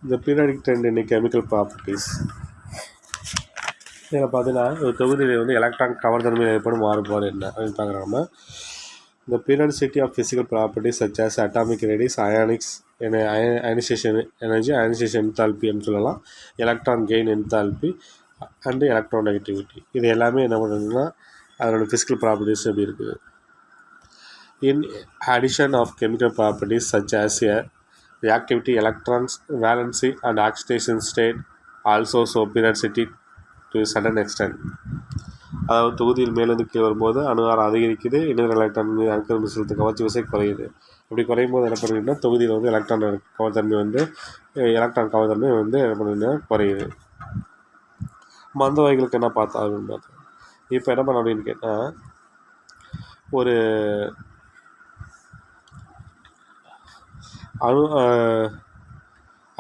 Speaker 1: இந்த periodic trend in chemical properties இதில் பார்த்தீங்கன்னா ஒரு தொகுதியில் வந்து எலக்ட்ரான் கவர்தன்மையில் ஏற்படும் மாறுபாடு என்ன அப்படின்னு பார்க்குறோம்னா The periodicity of physical properties such as atomic radius, ionization energy, ionization enthalpy ன்னு சொல்லலாம், electron gain enthalpy and electronegativity. இது எல்லாமே என்ன பண்ணுறதுன்னா அதனோட physical properties எப்படி இருக்குது. In addition of chemical properties such as reactivity, electrons, valency and oxidation state also show periodicity to a certain extent. அதாவது தொகுதியில் மேலிருந்து கீழே வரும்போது அணுகாரம் அதிகரிக்குது, இணைய எலக்ட்ரான் அணுக்கரு செலுத்த கவர்ச்சி விசை குறையுது. இப்படி குறையும் போது என்ன பண்ணுறீங்கன்னா தொகுதியில் வந்து எலக்ட்ரான் கவர்த்தன்மை வந்து என்ன பண்ணுறீங்கன்னா குறையுது. மந்த வகைகளுக்கு என்ன பார்த்தா அப்படின்னு பார்த்தோம். இப்போ என்ன பண்ண அப்படின்னு கேட்டால் ஒரு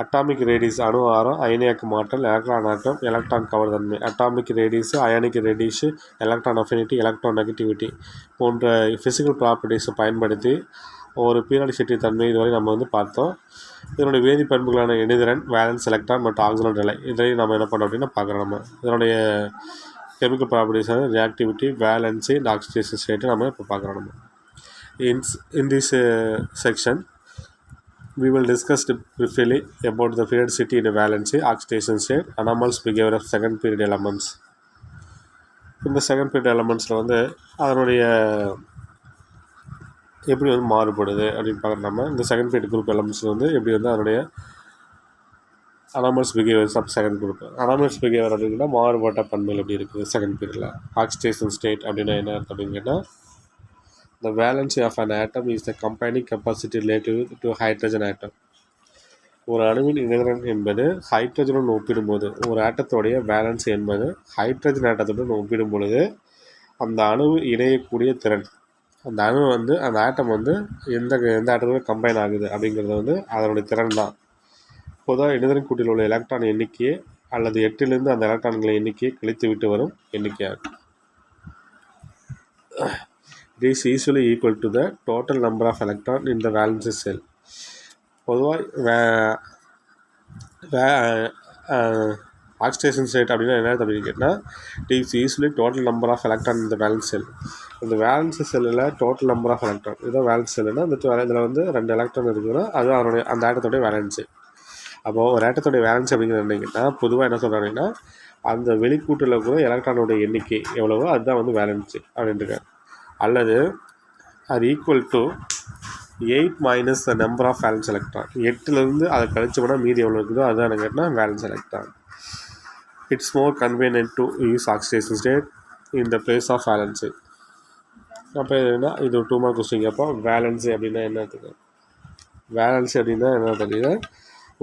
Speaker 1: அட்டாமிக் ரேடியஸ் அணு ஆரம், அயனியாக்கு மாற்றல், எலக்ட்ரான் ஆட்டம், எலக்ட்ரான் கவர்தன்மை. Atomic radius, ionic radius, electron affinity, electron negativity போன்ற ஃபிசிக்கல் ப்ராப்பர்ட்டிஸை பயன்படுத்தி ஒரு பீரியாடிசிட்டி தன்மை இதுவரை நம்ம வந்து பார்த்தோம். இதனுடைய வேதிப்பண்புகளான இணைதிறன், வேலன்ஸ் எலக்ட்ரான் மற்றும் ஆக்சிஜன் நிலை இதையும் நம்ம என்ன பண்ணோம் அப்படின்னா பார்க்குறோம். நம்ம இதனுடைய கெமிக்கல் ப்ராப்பர்ட்டிஸான reactivity, valency and oxidation state நம்ம இப்போ பார்க்குறோம். நம்ம in this section we will discuss briefly about the periodicity in a valency, oxidation state, anomalous behavior of second period elements. இந்த செகண்ட் பீரியட் எலமெண்ட்ஸில் வந்து அதனுடைய எப்படி வந்து மாறுபடுது அப்படின்னு பார்க்குறோம். நம்ம இந்த செகண்ட் பீரியட் குரூப் எலமெண்ட்ஸில் வந்து எப்படி வந்து அதனுடைய anomalous behaviours of second group. Anomalous behaviour அப்படின்னா மாறுபட்ட பண்புகள் எப்படி இருக்குது செகண்ட் பீரியடில். ஆக்சிடேஷன் ஸ்டேட் அப்படின்னா என்ன அர்த்தம் அப்படின்னு கேட்டால் the valency of an atom is the combining capacity relative to hydrogen atom. ஒரு அணுவின் இணைதிறன் என்பது ஹைட்ரஜனுடன் ஒப்பிடும்போது ஒரு ஆட்டத்தோடைய வேலன்சி என்பது ஹைட்ரஜன் ஆட்டத்துடன் ஒப்பிடும் பொழுது அந்த அணு இணையக்கூடிய திறன், அந்த அணு வந்து அந்த ஆட்டம் வந்து எந்த ஆட்டத்தோட கம்பைன் ஆகுது அப்படிங்கிறது வந்து அதனுடைய திறன் தான். பொதுவாக இணைதிறன் கூட்டில் உள்ள எலக்ட்ரான் எண்ணிக்கையை அல்லது 8லிருந்து அந்த எலக்ட்ரான்களின் எண்ணிக்கையை கழித்து விட்டு வரும் எண்ணிக்கையாகும். It is usually equal to the total number of electrons in the valence cell. பொதுவாக ஆக்சிடேஷன் ஸ்டேட் அப்படின்னா என்ன அப்படின்னு கேட்டால் it is usually total number of electron இந்த வேலன்ஸ் செல். இந்த வேலன்ஸ் செல்லில் டோட்டல் நம்பர் ஆஃப் எலக்ட்ரான் இதுதான் வேலன்ஸ் செல்லுன்னா இந்த இதில் வந்து 2 எலக்ட்ரான் இருக்குதுன்னா அது அதனுடைய அந்த ஆட்டத்தோடைய வேலன்ஸு. அப்போது ஒரு ஆட்டத்தோடைய வேலன்ஸ் அப்படிங்கிறது என்னங்கன்னா பொதுவாக என்ன சொல்கிறாங்கன்னா அந்த வெளிக்கூட்டில் கூட எலக்ட்ரானோடைய எண்ணிக்கை எவ்வளவோ அதுதான் வந்து வேலன்ஸு அப்படின்ட்டு. அல்லது அது equal to 8 minus the number of valence electron. 8லேருந்து அதை கழிச்சோம்னா மீதி எவ்வளோ இருக்குதோ அதுதான் என்ன கேட்டால் valence electron. It's more convenient to use oxidation state in the place of valence. அப்போ என்னன்னா இது ஒரு 2 மார்க் கொஸ்டின் கேட்போம். வேலன்ஸு அப்படின்னா என்ன இருக்குது? வேலன்ஸு அப்படின்னா என்ன தெரியுது?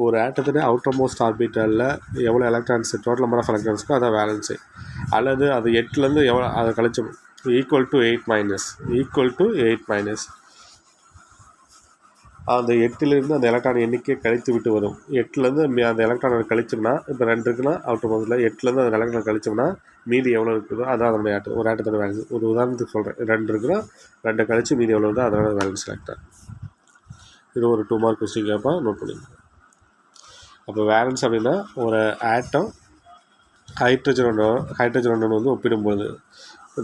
Speaker 1: ஒரு ஆட்டத்துடைய அவுட்டர் மோஸ்ட் ஆர்பிட்டலில் எவ்வளோ எலக்ட்ரான்ஸ் டோட்டல் நம்பர் ஆஃப் எலக்ட்ரான்ஸ்க்கோ அதான் வேலன்ஸு. அல்லது அது 8லேருந்து எவ்வளோ அதை கழிச்சோம் ஈக்குவல் டு 8 மைனஸ் அந்த 8லிருந்து அந்த எலக்ட்ரான் எண்ணிக்கையை கழித்து விட்டு வரும். 8லேருந்து அந்த எலக்ட்ரானை கழிச்சோம்னா இப்போ 2 இருக்குன்னா அவுட்டர் மோஸ்ட்டில் 8லேருந்து அந்த எலக்ட்ரான் கழிச்சோம்னா மீதி எவ்வளோ இருக்குதோ அதான் அதனுடைய ஒரு ஆட்டத்தோட வேலன்ஸ். ஒரு உதாரணத்துக்கு சொல்கிறேன், 2 இருக்குன்னா 2 கழிச்சு மீதி எவ்வளோ இருக்கோ அதோட வேலன்ஸ் எலக்ட்ரான். இது ஒரு 2 மார்க் கொஸ்டின் கேட்பா, நோட் பண்ணிங்க. அப்போ வேலன்ஸ் அப்படின்னா ஒரு ஆட்டம் ஹைட்ரஜனோட வந்து ஒப்பிடும்போது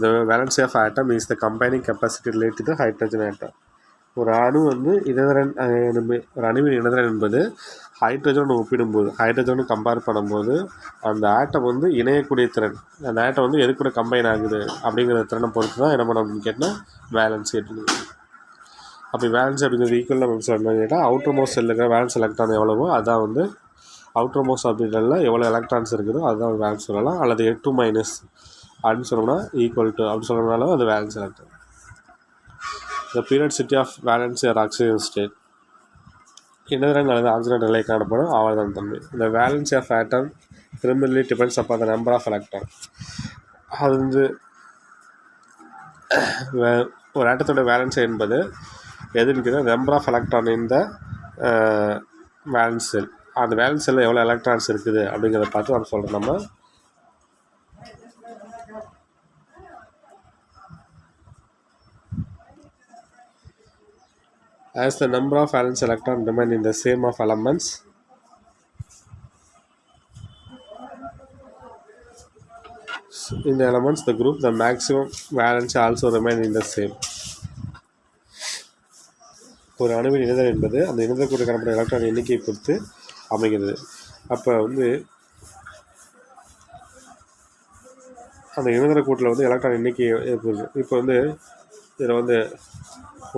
Speaker 1: the valency of atom is the combining capacity related to the hydrogen atom. ஒரு அணு வந்து ஒரு அணுவின் இணைதிறன் என்பது ஹைட்ரஜன் ஒப்பிடும்போது ஹைட்ரஜன் கம்பேர் பண்ணும்போது அந்த ஆட்டம் வந்து இணையக்கூடிய திறன், அந்த ஆட்டம் வந்து எது கூட கம்பைன் ஆகுது அப்படிங்கிற திறனை பொறுத்து தான் என்ன பண்ண அப்படின்னு கேட்டால் வேலன்சி அப்படின்னு. அப்படி வேலன்சி அப்படிங்கிறது ஈக்குவல் நம்ம சொல்லணும் கேட்டால் அவுட்டர் மோஸ்ட் செல்லுங்கிற வேலன்ஸ் எலக்ட்ரான் எவ்வளவோ அதான் வந்து அவுட்டர் மோஸ்ட் ஆர்பிட்டலில் எவ்வளோ எலக்ட்ரான்ஸ் இருக்குதோ அதுதான் வேலன்ஸ் சொல்லலாம். அல்லது 8 மைனஸ் அப்படின்னு சொன்னோம்னா ஈக்குவல் டு அப்படி சொன்னோம்னாலும் அது valence electron. The periodicity of valence or oxidation state இணைதிறன் அல்லது ஆக்சிஜன் நிலை காணப்படும் ஆவர்த்தன தன்மை. The valence of atom primarily depends upon the number of electron. அது வந்து ஒரு ஆட்டத்தோட வேலன்ஸ் என்பது எதுன்னு நம்பர் ஆஃப் எலக்ட்ரான் இந்த வேலன்ஸ் செல். அந்த வேலன்ஸ் செல்லில் எவ்வளோ எலக்ட்ரான்ஸ் இருக்குது அப்படிங்கிறத பார்த்து நம்ம சொல்கிறோம். நம்ம as the number of valence electrons remain in the same of elements, in the elements the group the maximum valence also remain in the same. ஒரு அணுவின் இணைதல் என்பது அந்த இணைதல் கூட காணப்படும் எலக்ட்ரான் எண்ணிக்கையை பொறுத்து அமைகிறது. அப்போ வந்து அந்த இணைதல் கூட்டில் வந்து எலக்ட்ரான் எண்ணிக்கையை ஏற்படுது. இப்போ வந்து இதில் வந்து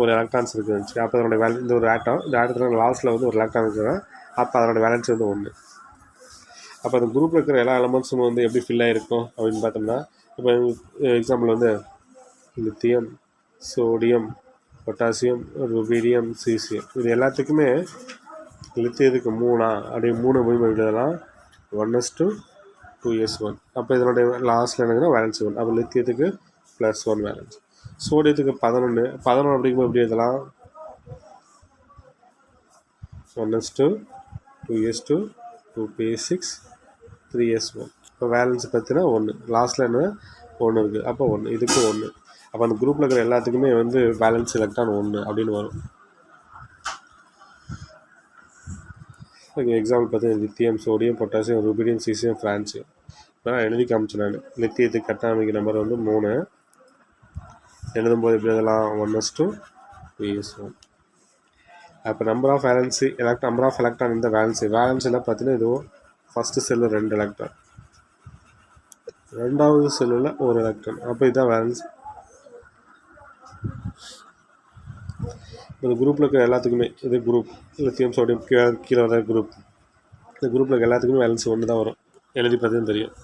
Speaker 1: ஒரு எலக்ட்ரான்ஸ் இருக்குதுச்சு. அப்போ அதோட இந்த ஒரு ஆட்டம், இந்த ஆட்டத்தில் லாஸ்ட்டில் வந்து ஒரு எலக்ட்ரான் இருக்குதுன்னா அப்போ அதோட வேலன்ஸ் வந்து 1. அப்போ அந்த குரூப்பில் இருக்கிற எல்லா எலமெண்ட்ஸும் வந்து எப்படி ஃபில் ஆகிருக்கும் அப்படின்னு பார்த்தோம்னா, இப்போ எக்ஸாம்பிள் வந்து lithium, sodium, potassium, rubidium, caesium, இது எல்லாத்துக்குமே லித்தியத்துக்கு 3 அப்படியே 3 மூலிமா எழுதலாம். 1:2s1. அப்போ இதனுடைய லாஸ்ட்டில் என்னதுன்னா வேலன்ஸ் 1. அப்போ லித்தியத்துக்கு +1 வேலன்ஸ். சோடியத்துக்கு 11 அப்படிங்கும்போது எப்படி எழுதலாம்? 1:2s2, 2p6, 3s1. இப்போ வேலன்ஸ் பார்த்தீங்கன்னா 1. லாஸ்ட்டில் என்ன 1 இருக்குது. அப்போ 1, இதுக்கு 1. அப்போ அந்த குரூப்பில் இருக்கிற எல்லாத்துக்குமே வந்து வேலன்ஸ் எலக்ட்ரான் 1 அப்படின்னு வரும். எக்ஸாம்பிள் பார்த்தீங்கன்னா lithium, sodium, potassium, rubidium, caesium, francium. நான் எழுதி காமிச்சேன். நான் லித்தியத்துக்கு கட்டமைக்க நம்பர் வந்து 3. எழுதும்போது எப்படி எழுதலாம்? 1:2s1. அப்போ நம்பர் ஆஃப் எலக்ட்ரான் இந்த வேலன்ஸில் பார்த்தீங்கன்னா இதுவும் ஃபஸ்ட்டு செல்லில் 2 எலக்ட்ரான், ரெண்டாவது செல்லில் 1 எலக்ட்ரான். அப்போ இதுதான் வேலன்ஸ். இந்த குரூப்பில் இருக்கிற எல்லாத்துக்குமே இது குரூப் லித்தியம், சோடியம் கீழே வர குரூப். இந்த குரூப்பில் இருக்க எல்லாத்துக்குமே வேலன்ஸ் 1 தான் வரும். எழுதி பார்த்தீங்கன்னா தெரியும்.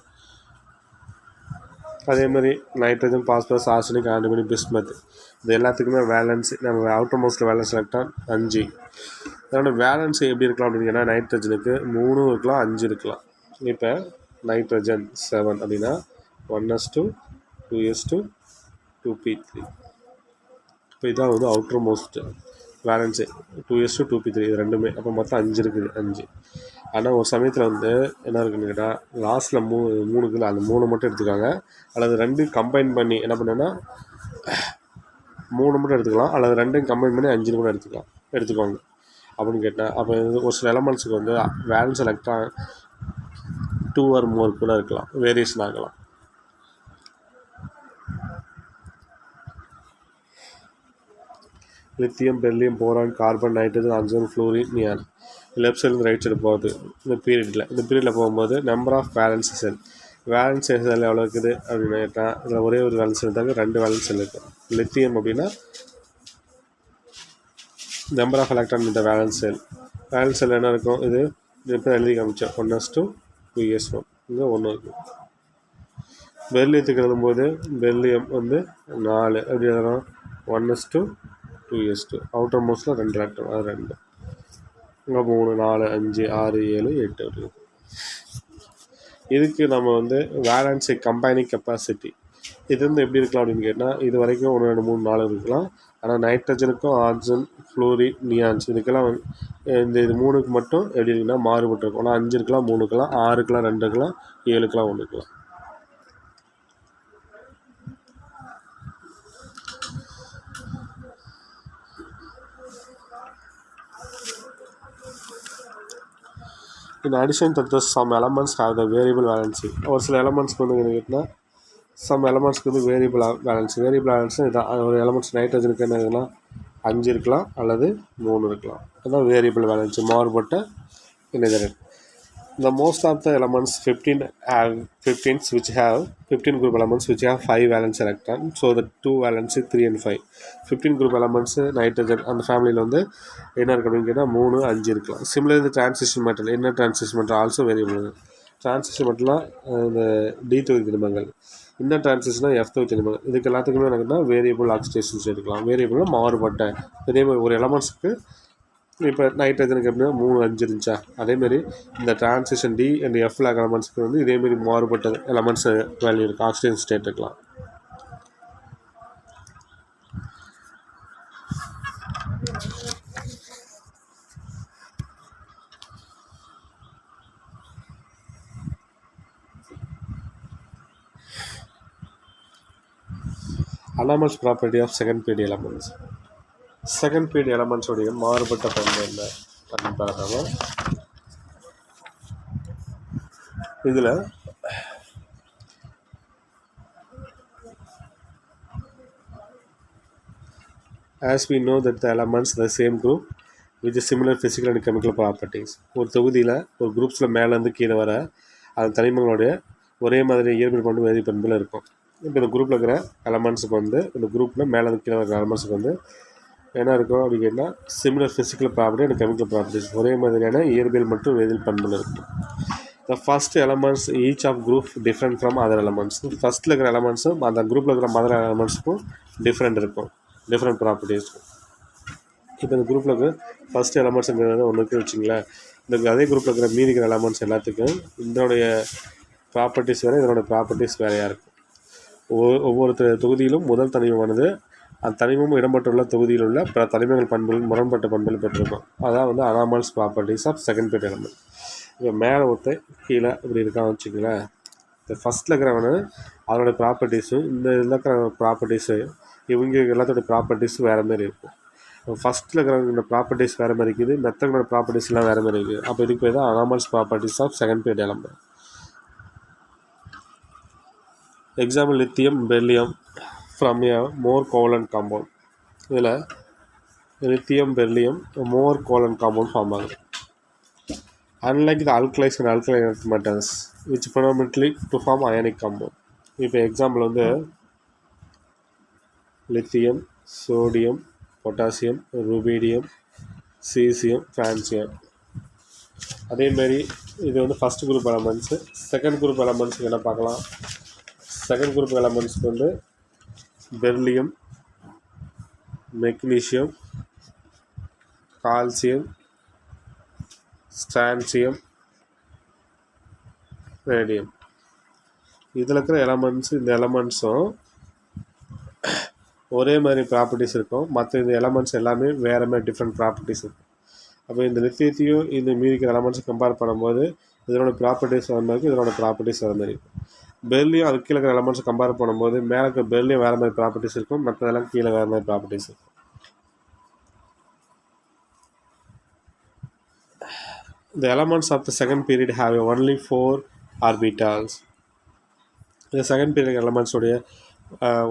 Speaker 1: அதே மாதிரி nitrogen, phosphorus, arsenic, antimony, bismuth, இது எல்லாத்துக்குமே வேலன்ஸ் நம்ம அவுட்டர் மோஸ்ட்டில் வேலன்ஸ் எலக்ட்ரான் 5. அதோட வேலன்ஸ் எப்படி இருக்கலாம் அப்படின்னா நைட்ரஜனுக்கு 3 இருக்கலாம், 5 இருக்கலாம். இப்போ நைட்ரஜன் 7 அப்படின்னா 1:2, 2s2, 2p3. இப்போ இதான் வந்து அவுட்டர் மோஸ்ட் வேலன்ஸு 2s2, 2p3 இது ரெண்டுமே. அப்போ மொத்தம் 5 இருக்குது, 5. ஆனால் ஒரு சமயத்தில் வந்து என்ன இருக்குன்னு கேட்டால் லாஸ்ட்டில் 3 இருக்குல்ல, அந்த 3 மட்டும் எடுத்துக்காங்க. அல்லது 2 கம்பைன் பண்ணி என்ன பண்ணேன்னா 3 மட்டும் எடுத்துக்கலாம், அல்லது 2 கம்பைன் பண்ணி 5 கூட எடுத்துக்கோங்க அப்படின்னு கேட்டேன். அப்போ ஒரு சில எலமெண்ட்ஸுக்கு வந்து வேலன்ஸ் எலக்ட்ரான் 2 or more கூட இருக்கலாம், வேரியேஷன் ஆகலாம். Lithium, beryllium, boron, carbon, nitrogen, oxygen, fluorine, neon. Left side right side போகுது இந்த பீரியடில் போகும்போது நம்பர் ஆஃப் வேலன்ஸ் செல் எவ்வளோ இருக்குது அப்படின்னு கேட்டால் இதில் ஒரே ஒரு வேலன்ஸ் இருந்தாங்க, 2 வேலன்ஸ் செல் இருக்குது. லித்தியம் அப்படின்னா நம்பர் ஆஃப் எலக்ட்ரான் இந்த வேலன்ஸ் செல் என்ன இருக்கும்? இது இப்போ எழுதி காமிச்சோம் 1:2s1. இங்கே 1 இருக்குது. பெர்லியத்துக்கு எழுதும்போது பெர்லியம் வந்து 4 எப்படி எழுதுறோம்? 1:2s2. அவுட்டர் மோஸ்ட்டில் 2 எலக்ட்ரான், அது 2. இங்கே 3, 4, 5, 6, 7, 8 இருக்குது. இதுக்கு நம்ம வந்து வேலன்ஸை கம்பைனிங் கெப்பாசிட்டி இது வந்து எப்படி இருக்கலாம் அப்படின்னு கேட்டால் இது வரைக்கும் 1, 2, 3, 4 இருக்கலாம். ஆனால் நைட்ரஜனுக்கும் ஆக்சிஜன், ஃப்ளூரின், நியான்ஸ் இதுக்கெல்லாம் இது 3க்கு மட்டும் எப்படி இருக்குன்னா மாறுபட்டு இருக்கும். ஆனால் 5 இருக்கலாம், 3 இருக்கலாம், 6 இருக்கலாம், 2 இருக்கலாம், 7 இருக்கலாம், 1 இருக்கலாம். In addition to this, some elements have the variable valency. ஒரு சில எலமெண்ட்ஸ்க்கு வந்து என்ன கேட்டால் சம் எலமெண்ட்ஸ்க்கு வந்து வேரியபிள் வேலன்ஸ் இதான். ஒரு எலமெண்ட்ஸ் நைட்ரஜனுக்கு என்ன இருக்குன்னா 5 இருக்கலாம் அல்லது 3 இருக்கலாம். அதுதான் வேரியபிள் வேலன்ஸ், மாறுபட்ட இணைதல். The most of the elements 15 group elements which have 5 valence electron. So the 2 valence 3 and 5. 15 group elements nitrogen அந்த ஃபேமிலியில் வந்து என்ன இருக்கு அப்படின்னு கேட்டால் 3, 5 இருக்கலாம். Similarly the transition metal, inner transition metal also variable. Transition metalனா இந்த D தொகுதி திண்மங்கள், இன்னர் டிரான்சிஷனா F தொகுதி திண்மங்கள், இதுக்கு எல்லாத்துக்குமே என்னன்னா வேரியபிள் ஆக்சிடேஷன்ஸ் எடுக்கலாம். வேரியபிள்னா மாறுபட்ட இதே மாதிரி ஒரு எலமெண்ட்ஸுக்கு இப்போ நைட்ரஜனுக்கு எப்படின்னா 3, 5 இருந்துச்சா, அதேமாரி இந்த டிரான்சிஷன் டி அண்ட் எஃப்ல எலமெண்ட்ஸ்க்கு வந்து இதேமாரி மாறுபட்ட எலமெண்ட்ஸ் வேல்யூ இருக்குது, ஆக்சிஜன் ஸ்டேட் இருக்கலாம். Anomalous property of second period elements. Second period எலமெண்ட்ஸோடைய மாறுபட்ட பண்பு என்ன அப்படின்னு பார்த்தோம்னா இதில் as we know that the elements the same group with similar physical and chemical properties. ஒரு தொகுதியில் ஒரு குரூப்ஸில் மேலேருந்து கீழே வர அந்த தனிமங்களுடைய ஒரே மாதிரி இயற்பியல் பண்பு வேதி பண்பில் இருக்கும். இப்போ இந்த குரூப்பில் இருக்கிற எலமெண்ட்ஸுக்கு வந்து இந்த குரூப்பில் மேலேருந்து கீழே வர எலமெண்ட்ஸுக்கு வந்து என்ன இருக்கும் அப்படின்னு கேட்டால் similar physical property and chemical properties ஒரே மாதிரியான இயற்பியல் மற்றும் வேதியியல் பண்பில் இருக்கும். The first elements each of group different from other elements. ஃபஸ்ட்டில் இருக்கிற எலமெண்ட்ஸும் அந்த குரூப்பில் இருக்கிற மதர் எலமெண்ட்ஸுக்கும் டிஃப்ரெண்ட் இருக்கும், டிஃப்ரெண்ட் ப்ராப்பர்ட்டிஸ். இப்போ இந்த குரூப்பில் இருக்கிற ஃபஸ்ட் எலமெண்ட்ஸுங்கிறது ஒன்றுக்கு வச்சிங்களேன், இந்த அதே குரூப்பில் இருக்கிற மீதி இருக்கிற எலமெண்ட்ஸ் எல்லாத்துக்கும் இதனுடைய ப்ராப்பர்ட்டிஸ் வேறு, இதனுடைய ப்ராப்பர்ட்டிஸ் வேறையாக இருக்கும். ஒவ்வொரு தொகுதியிலும் முதல் தனிமமானது அந்த தனிமமும் இடம்பெற்றுள்ள தொகுதியில் உள்ள பிற தனிமங்கள் பண்புகள் முரண்பட்ட பண்புகள் பெற்றிருக்கும். அதான் வந்து anomalous properties of second period element. இப்போ மேலே ஒருத்தர் கீழே இப்படி இருக்கான்னு வச்சுங்களேன். இந்த ஃபஸ்ட்டில் இருக்கிறவனு அதோடய ப்ராப்பர்ட்டிஸும் இந்த இதில் இருக்கிற ப்ராப்பர்ட்டிஸு இவங்க எல்லாத்தோடைய ப்ராப்பர்ட்டிஸும் வேறு மாதிரி இருக்கும். ஃபஸ்ட்டில் இருக்கிறவங்களோட ப்ராப்பர்ட்டிஸ் வேறு மாதிரி இருக்குது, மெத்தங்களோட ப்ராப்பர்ட்டிஸ்லாம் வேறு மாதிரி இருக்குது. அப்போ இதுக்கு பேர் தான் anomalous properties of second period element. Example lithium beryllium from a more covalent compound. இதில் lithium beryllium more covalent compound form ஆகுது. Unlike the alkalis and alkaline earth metals which predominantly to form ionic compound. இப்போ example வந்து lithium, sodium, potassium, rubidium, caesium, francium. அதேமாரி இது வந்து first group elements. Second group எலமெண்ட்ஸுக்கு என்ன பார்க்கலாம்? Second group எலமெண்ட்ஸுக்கு வந்து beryllium, magnesium, calcium, strontium, radium. இதில் இருக்கிற எலமெண்ட்ஸு இந்த எலமெண்ட்ஸும் ஒரே மாதிரி ப்ராப்பர்ட்டிஸ் இருக்கும், மற்ற இந்த எலமெண்ட்ஸ் எல்லாமே வேறு மாதிரி டிஃப்ரெண்ட் ப்ராப்பர்ட்டிஸ் இருக்கும். அப்போ இந்த லித்தியத்தையும் இந்த மீதிக்கிற எலமெண்ட்ஸை கம்பேர் பண்ணும்போது இதனோட ப்ராப்பர்ட்டிஸ் வர மாதிரி இதனோட ப்ராப்பர்ட்டிஸ் வர மாதிரி இருக்கும். பெர்லியும் அது கீழே இருக்கிற எலமெண்ட்ஸை கம்பேர் பண்ணும்போது மேலே இருக்கிற பெர்லியும் வேறு மாதிரி ப்ராப்பர்ட்டிஸ் இருக்கும், மற்றதெல்லாம் கீழே வேறு மாதிரி ப்ராப்பர்ட்டிஸ் இருக்கும். The elements of the second period have only 4 orbitals. இந்த செகண்ட் பீரியட் எலமெண்ட்ஸ் உடைய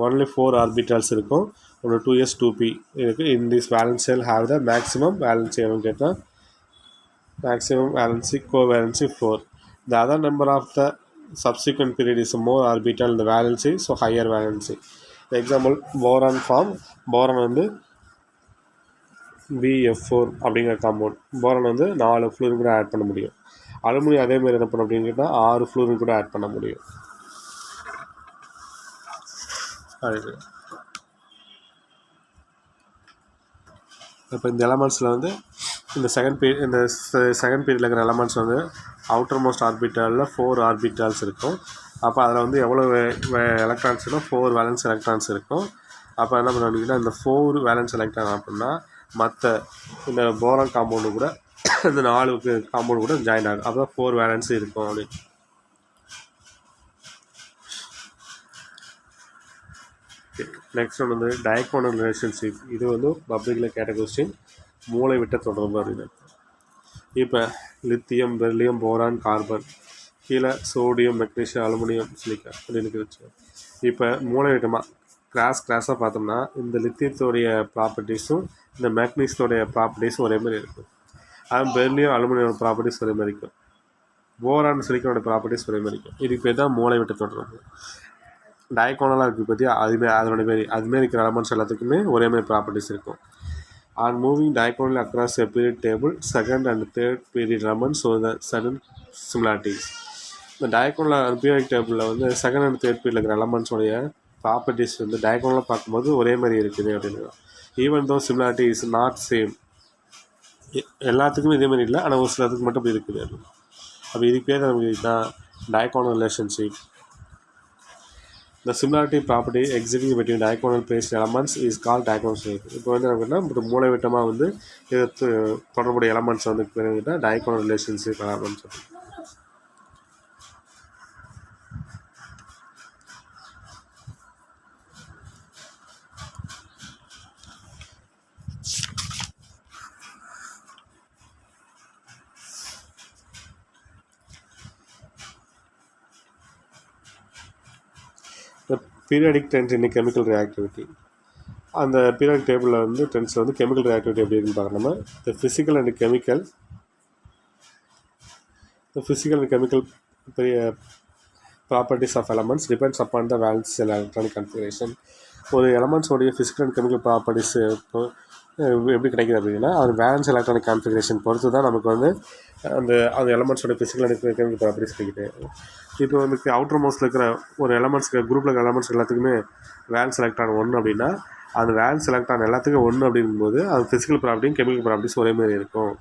Speaker 1: only 4 orbitals இருக்கும். ஒரு 2s 2p இருக்குது. In this valence shell have the maximum valency கேட்டால் maximum valency covalency 4. The other number of the subsequent period is more orbital in the valency, so higher valency. For example, boron form. boron வந்து BF4 அப்படிங்கிற compound. Boron வந்து 4 fluorine கூட add பண்ண முடியும். Aluminium அதேமாதிரி என்ன பண்ண அப்படின்னு கேட்டால் 6 ஃப்ளூரின் கூட ஆட் பண்ண முடியும். இப்போ இந்த எலமெண்ட்ஸில் வந்து இந்த செகண்ட் பீரியடில் இருக்கிற எலமெண்ட்ஸ் வந்து அவுட்டர் மோஸ்ட் ஆர்பிட்டாலில் 4 ஆர்பிட்டால்ஸ் இருக்கும். அப்போ அதில் வந்து எவ்வளோ எலக்ட்ரான்ஸ்னா 4 வேலன்ஸ் எலக்ட்ரான்ஸ் இருக்கும். அப்போ என்ன பண்ணுறீங்கன்னா இந்த 4 வேலன்ஸ் எலக்ட்ரான் அப்படின்னா மற்ற இந்த போரான் காம்பவுண்டு கூட இந்த 4 காம்பவுண்டு கூட ஜாயின் ஆகும். அப்போ 4 வேலன்ஸ் இருக்கும் அப்படின்னு. நெக்ஸ்ட் ஒன்று வந்து டயகோனல் ரிலேஷன்ஷிப். இது வந்து பப்ளிக்கில் கேட்ட கொஸ்டின், மூளை விட்ட தொடர்பு அப்படின்னு. இப்போ லித்தியம், பெர்லியம், போரான், கார்பன், கீழே சோடியம், மெக்னீஷியம், அலுமினியம், சிலிக்கா அப்படின்னு வச்சு. இப்போ மூளை விட்டமாக கிளாஸாக பார்த்தோம்னா இந்த லித்தியத்தோடைய ப்ராப்பர்ட்டிஸும் இந்த மேக்னீஷியத்தோடைய ப்ராப்பர்ட்டிஸும் ஒரே மாதிரி இருக்கும். அது பெர்லியம், அலுமினியம் ப்ராப்பர்ட்டிஸ் ஒரே மாதிரி இருக்கும். போரான், சிலிக்கானோட ப்ராப்பர்ட்டிஸ் ஒரே மாதிரி இருக்கும். இதுக்கு பேர் தான் மூளை விட்ட தொடர்பு. டயகோனலாக இருக்குது பற்றி அதுமாரி அதனோட மாரி அதுமாரி இருக்கிற எலமெண்ட்ஸ் எல்லாத்துக்குமே ஒரே மாதிரி ப்ராப்பர்ட்டிஸ் இருக்கும். On moving diagonal across a period table second and third period elements so the sudden similarities. இந்த டயகோனல் பீரியட் டேபிளில் வந்து செகண்ட் அண்ட் தேர்ட் பீரியடில் இருக்கிற எலமெண்ட்ஸோடைய ப்ராப்பர்ட்டிஸ் வந்து டயகோனலாக பார்க்கும்போது ஒரே மாதிரி இருக்குது அப்படின்னு. Even though similarity is not same. எல்லாத்துக்குமே இதே மாதிரி இல்லை, ஆனால் ஒரு சிலத்துக்கு மட்டும் இப்படி இருக்குது. அப்போ இதுக்கு பேர் நமக்கு இதுதான் diagonal relationship. The similarity property existing between diagonal placed elements is called diagonal relationship. இப்போ வந்து நமக்குன்னா இப்போ மூளை விட்டமாக வந்து இது தொடர்புடைய எலமெண்ட்ஸ் வந்து பேருங்கிட்ட டயகோனல் ரிலேஷன்ஷிப் எலமெண்ட்ஸ் சொல்லி. The periodic trends in chemical reactivity. அந்த பீரியாடிக் டேபிளில் வந்து டென்ஸில் வந்து கெமிக்கல் ரியாக்டிவிட்டி எப்படி இருக்குன்னு பார்க்கணும். நம்ம the physical and chemical properties of elements depends upon the valence electronic configuration. ஒரு எலமெண்ட்ஸோடைய ஃபிசிக்கல் அண்ட் கெமிக்கல் ப்ராப்பர்ட்டிஸ் எப்படி கிடைக்குது அப்படின்னா அது வேலன்ஸ் எலக்ட்ரானிக் கான்ஃபிகரேஷன் பொறுத்து தான் நமக்கு வந்து அந்த அந்த எலமெண்ட்ஸோட ஃபிசிக்கல் அண்ட் கெமிக்கல் ப்ராப்பர்ட்டிஸ் கிடைக்குது. இப்போ வந்து அவுட்டர் மோஸ்ட்டில் இருக்கிற ஒரு எலமெண்ட்ஸ்க்கு குரூப்பில் இருக்கிற எலமெண்ட்ஸ் எல்லாத்துக்குமே வேலன்ஸ் எலக்ட்ரான் 1 அப்படின்னா அந்த வேலன்ஸ் எலக்ட்ரான் எல்லாத்துக்கும் 1 அப்படிங்கும்போது அது ஃபிசிக்கல் ப்ராப்பர்ட்டியும் கெமிக்கல் ப்ராப்பர்ட்டிஸ் ஒரே மாதிரி இருக்கும்.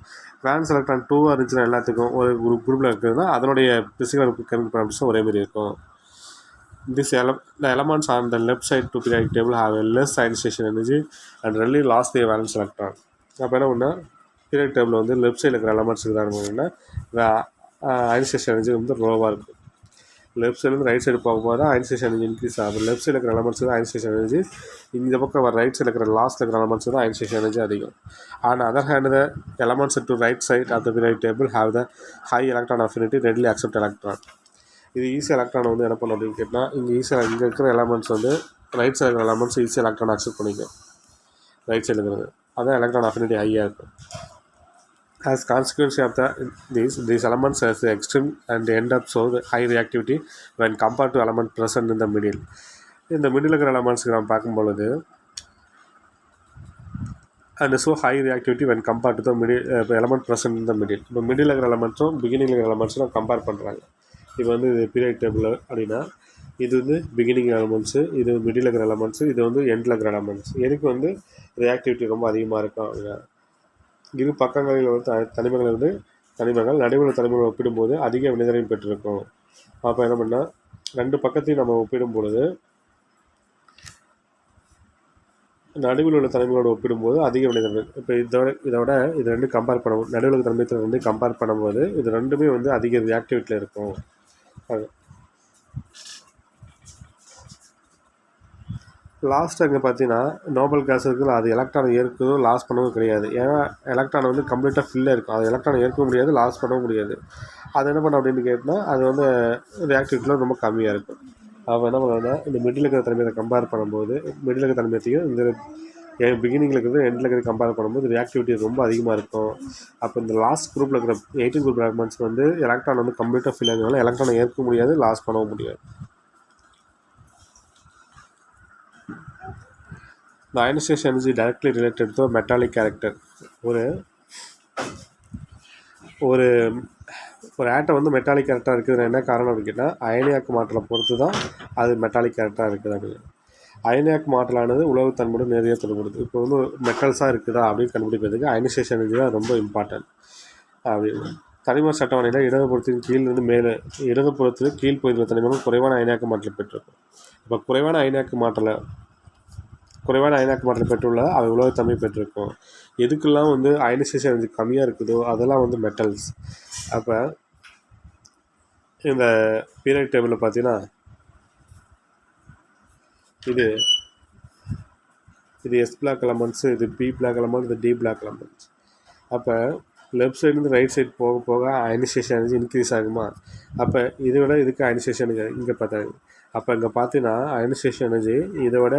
Speaker 1: வேலன்ஸ் எலக்ட்ரான் 2 இருந்துச்சுன்னா எல்லாத்துக்கும் ஒரு குரூப்பில் இருக்கிறதுனா அதனுடைய ஃபிசிக்கல் கெமிக்கல் ப்ராப்பர்ட்டிஸும் ஒரே மாதிரி இருக்கும். The elements on the left side to periodic table have a less ionization energy and really lost their valence electron. அப்போ என்ன பண்ணால் பீரியாடிக் டேபிள் வந்து லெஃப்ட் சைடில் இருக்கிற எலமெண்ட்ஸுக்கு தான் இருந்ததுன்னா அயனைசேஷன் எனர்ஜி வந்து லோவாக இருக்கும். லெஃப்ட் சைட்லேருந்து ரைட் சைடு போகும்போது அயனைசேஷன் எனர்ஜி இன்க்ரீஸ் ஆகும். லெஃப்ட் சைடில் இருக்கிற எலமெண்ட்ஸுக்கு தான் அயனைசேஷன் எனர்ஜி, இந்த பக்கம் வர ரைட் சைடில் இருக்கிற லாஸ்ட்டில் இருக்கிற எலமெண்ட்ஸுக்கு தான் அயனைசேஷன் எனர்ஜி அதிகம். On the other hand, the elements to right side of the periodic table have the high electron affinity, readily accept electron. இது ஈஸி எலக்ட்ரான் வந்து என்ன பண்ணும் அப்படின்னு கேட்டால் இங்கே இருக்கிற எலமெண்ட்ஸ் வந்து ரைட் சைடு இருக்கிற எலமெண்ட்ஸ் ஈஸி எலக்ட்ரான் அக்செப்ட் பண்ணிக்கும். ரைட் சைடில் இருக்கிறது அதான் எலக்ட்ரான் அஃபினிட்டி ஹையாக இருக்கும். As consequence of these elements has the extreme and end up so the high reactivity when compared to element present in the middle. இந்த middle இருக்கிற எலமெண்ட்ஸ்க்கு நம்ம பார்க்கும்பொழுது and so high reactivity when compared to the middle element present in the middle. இப்போ middle இருக்கிற எலமெண்ட்ஸும் beginning இருக்கிற எலமெண்ட்ஸும் compare பண்ணுறாங்க. இப்போ வந்து இது பீரியாடிக் டேபிள் அப்படின்னா இது வந்து பிகினிங் எலமெண்ட்ஸு, இது மிடில் இருக்கிற எலமெண்ட்ஸு, இது வந்து எண்டில் இருக்கிற எலமெண்ட்ஸ். எதுக்கு வந்து ரியாக்டிவிட்டி ரொம்ப அதிகமாக இருக்கும் அப்படின்னா இரு பக்கங்களில் வந்து தனிமங்கள் நடுவில் தனிமங்கள் ஒப்பிடும்போது அதிக வினைத்திறன் பெற்றிருக்கும். அப்போ என்ன பண்ணால் ரெண்டு பக்கத்தையும் நம்ம ஒப்பிடும் பொழுது நடுவில் உள்ள தனிமங்களோடு ஒப்பிடும்போது அதிக வினைத்திறன். இப்போ இதோட இது ரெண்டு கம்பேர் பண்ணும்போது நடுவில் இருக்கிற தனிமத்தை ரெண்டு கம்பேர் பண்ணும்போது இது ரெண்டுமே வந்து அதிக ரியாக்டிவிட்டியில் இருக்கும். லாஸ்ட் அங்கே பார்த்தீங்கன்னா நோபல் கேஸ் இருக்குது, அது எலக்ட்ரானை ஏற்குதோ லாஸ் பண்ணவும் கிடையாது. ஏன்னா எலக்ட்ரான் வந்து கம்ப்ளீட்டாக ஃபில்லாக இருக்கும், அது எலக்ட்ரானை ஏற்கவும் முடியாது, லாஸ் பண்ணவும் முடியாது. அது என்ன பண்ண அப்படின்னு கேட்டால் அது வந்து ரியாக்டிவிட்டியில் ரொம்ப கம்மியாக இருக்கும். அப்போ என்ன பண்ணுவாங்கன்னா இந்த மிடில் இருக்கிற தனிமத்தை கம்பேர் பண்ணும்போது மிடில் இருக்கிற தனிமத்தையும் இந்த பிகினிங்கில் இருக்கிறது எண்டில் இருக்கிறது கம்பேர் பண்ணும்போது ரியாக்டிவிட்டி ரொம்ப அதிகமாக இருக்கும். அப்போ இந்த லாஸ்ட் குரூப்பில் இருக்கிற 18 குரூப் எலமெண்ட்ஸ் வந்து எலக்ட்ரான் வந்து கம்ப்ளீட்டாக ஃபில் ஆகிறதுனால எலக்ட்ரானை ஏற்க முடியாது, லாஸ் பண்ணவும் முடியாது. The ionization energy directly related to metallic character. ஒரு ஆட்டம் வந்து மெட்டாலிக் கேரக்டராக இருக்குதுன்னு என்ன காரணம் அப்படின்னு கேட்டால் அயனியாக்கு மாற்றலை பொறுத்து தான் அது மெட்டாலிக் கேரக்டராக இருக்குது அப்படின்னு. அயனியாக்கு மாற்றலானது உலகத்தன்மையோடு நேரடியாக தொடர்புடுது. இப்போ வந்து மெட்டல்ஸாக இருக்குதா அப்படின்னு கண்டுபிடிப்பதுக்கு அயனைசேஷன் எனர்ஜி தான் ரொம்ப இம்பார்ட்டன்ட் அப்படின்னு. தனிம சட்டவணையில் இடதுபுறத்தின் கீழிருந்து மேலே இடதுபுறத்துக்கு கீழ் பகுதியில் தனிமங்கள் குறைவான அயனியாக்கு மாற்றலை பெற்றிருக்கும். இப்போ குறைவான அயனியாக்கு மாற்றலை பெற்றுள்ள அவை உலகத்தன்மை பெற்றிருக்கும். எதுக்கெல்லாம் வந்து அயனைசேஷன் எனர்ஜி கம்மியாக இருக்குதோ அதெல்லாம் வந்து மெட்டல்ஸ். அப்போ இந்த பீரியாடிக் டேபிளில் பார்த்தீங்கன்னா இது எஸ் பிளாக் எலமெண்ட்ஸு, இது பி பிளாக் எலமெண்ட், இது டி பிளாக் எலமெண்ட்ஸ். அப்போ லெஃப்ட் சைட்லேருந்து ரைட் சைடு போக போக அயனைசேஷன் எனர்ஜி இன்க்ரீஸ் ஆகுமா? அப்போ இதை விட இதுக்கு அயனைசேஷன் இங்கே பார்த்தாங்க. அப்போ இங்கே பார்த்தீங்கன்னா அயனைசேஷன் எனர்ஜி இதை விட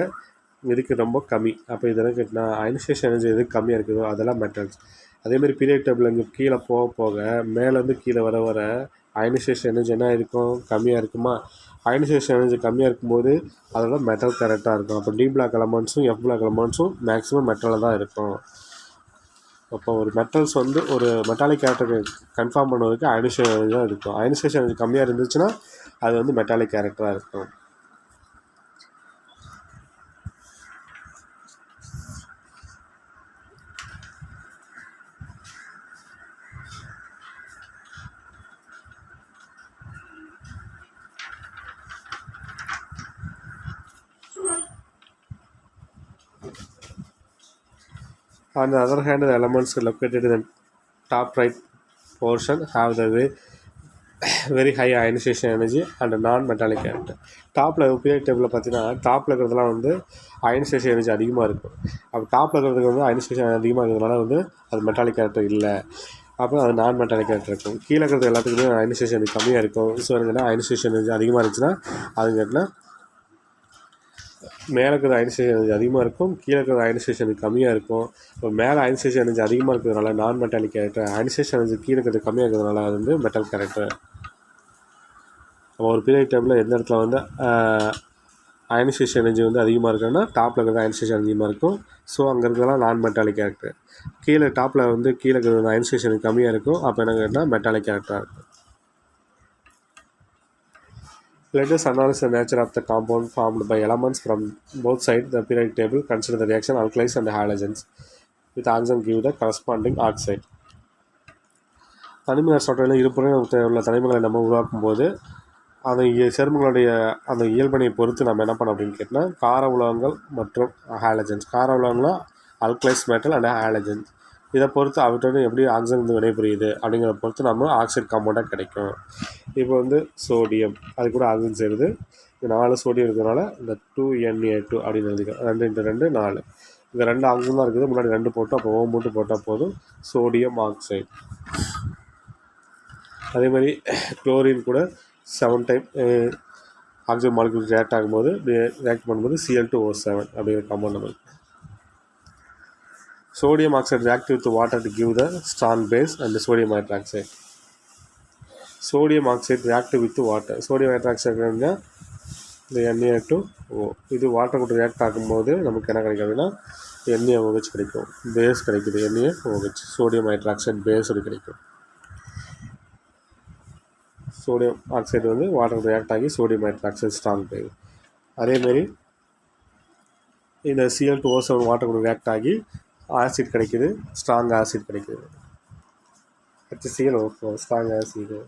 Speaker 1: இதுக்கு ரொம்ப கம்மி. அப்போ இதெல்லாம் கேட்டினா அயனைசேஷன் எனர்ஜி எதுக்கு கம்மியாக இருக்குதோ அதெல்லாம் மெட்டல்ஸ். அதேமாதிரி பீரியாடிக் டேபிள் இங்கே கீழே போக போக மேலேருந்து கீழே வர அயனைசேஷன் எனர்ஜி என்ன இருக்கும்? கம்மியாக இருக்குமா? அயனைசேஷன் எனர்ஜி கம்மியாக இருக்கும்போது அதோட மெட்டல் கரெக்டாக இருக்கும். அப்போ டி பிளாக் எலமெண்ட்ஸும் எஃப் பிளாக் எலமெண்ட்ஸும் மேக்ஸிமம் மெட்டலில் தான் இருக்கும். அப்போ ஒரு மெட்டல்ஸ் வந்து ஒரு மெட்டாலிக் கேரக்டருக்கு கன்ஃபார்ம் பண்ணுவதற்கு அயனைசேஷன் எனர்ஜி தான் இருக்கும். அயனைசேஷன் எனர்ஜி கம்மியாக இருந்துச்சுன்னா அது வந்து மெட்டாலிக் கேரக்டராக இருக்கும். On the other hand, the elements located in the top right portion have the very high ionization energy and non-metallic character. டாப்பில் பீரியாடிக் டேபிளில் பார்த்தீங்கன்னா டாப்பில் இருக்கிறதுலாம் வந்து அயனைசேஷன் எனர்ஜி அதிகமாக இருக்கும். அப்போ டாப்பில் இருக்கிறதுக்கு வந்து அயனைசேஷன் அதிகமாக இருக்கிறதுனால வந்து அது மெட்டாலிக் கேரக்டர் இல்லை. அப்புறம் அது நான் மெட்டாலிக் கேரக்டர் இருக்கும். கீழே இருக்கிறது எல்லாத்துக்குமே அயனைசேஷன் எனர்ஜி கம்மியாக இருக்கும். ஸோ என்னன்னா அயனைசேஷன் எனர்ஜி அதிகமாக இருந்துச்சுன்னா அது கேட்டால் மேலே இருக்கிற அயனைசேஷன் எனர்ஜி அதிகமாக இருக்கும், கீழே இருக்கிற அயனைசேஷன் எனர்ஜி கம்மியாக இருக்கும். இப்போ மேலே அயனைசேஷன் எனர்ஜி அதிகமாக இருக்கிறதுனால நான் மெட்டாலிக் கேரக்டர், அயனைசேஷன் எனர்ஜி கீழே இருக்கிறது கம்மியாக இருக்கிறதுனால அது வந்து மெட்டல் கேரக்டர். ஒரு பீரியட் டைமில் எந்த இடத்துல வந்து அயனைசேஷன் எனர்ஜி வந்து அதிகமாக இருக்குன்னா டாப்பில் இருக்கிற அயனைசேஷன் அதிகமாக இருக்கும். ஸோ அங்கே இருக்கிறதெல்லாம் நான் மெட்டாலிக் கேரக்டர். கீழே டாப்பில் வந்து கீழே இருக்கிற அயனைசேஷன் கம்மியாக இருக்கும், அப்போ என்ன கேட்டால் மெட்டாலிக் கேரக்டராக இருக்கும். Let us analyze the nature of the compound formed by elements from both sides the periodic table. Consider the reaction alkalis and halogens with oxygen give the corresponding oxide. தனிம சொற்றையில் இருபுறம் உள்ள தனிமங்களை நம்ம உருவாக்கும் போது அந்த சேர்மங்களுடைய அந்த இயல்பனை பொறுத்து நம்ம என்ன பண்ணோம் அப்படின்னு கேட்டால் கார உலோகங்கள் மற்றும் ஹாலஜன்ஸ். கார உலோகங்களும் அல்கலைஸ் மெட்டல் அண்ட் ஹாலஜன்ஸ் இதை பொறுத்து அவற்றோட எப்படி ஆக்சிஜன் வந்து வினைபுரியுது அப்படிங்கிறத பொறுத்து நம்ம ஆக்சைடு காம்பவுண்டாக கிடைக்கும். இப்போ வந்து சோடியம் அது கூட ஆக்சிஜன் சேருது. இந்த 4 சோடியம் இருக்கிறதுனால இந்த 2Na2 அப்படின்னு எழுதிக்கலாம். 2 × 2 4. இந்த 2 ஆக்சிஜன் தான் இருக்குது, முன்னாடி 2 போட்டோம், அப்போ மட்டும் போட்டால் போதும், சோடியம் ஆக்சைடு. அதே மாதிரி குளோரின் கூட 7 டைம் ஆக்சிஜன் மாலிகுல் ரியாக்ட் ஆகும்போது ரியாக்ட் பண்ணும்போது Cl2O7 அப்படிங்கிற காம்பவுண்ட் நம்மளுக்கு. Sodium oxide react with water to give the strong base and the sodium hydroxide. Sodium oxide react with water. Sodium hydroxide இந்த Na2O இது water கூட react ஆகும்போது நமக்கு என்ன கிடைக்கும் அப்படின்னா NaOH கிடைக்கும், பேஸ் கிடைக்குது. NaOH சோடியம் ஹைட்ராக்சைடு பேஸ் கிடைக்கும். சோடியம் ஆக்சைடு வந்து வாட்டர் ரியாக்ட் ஆகி சோடியம் ஹைட்ராக்சைடு ஸ்ட்ராங் பேஸ். அதேமாரி இந்த Cl2O7 வாட்டர் கூட ரியாக்ட் ஆகி ஆசிட் கிடைக்குது, ஸ்ட்ராங் ஆசிட் கிடைக்குது. HClO4 strong acid.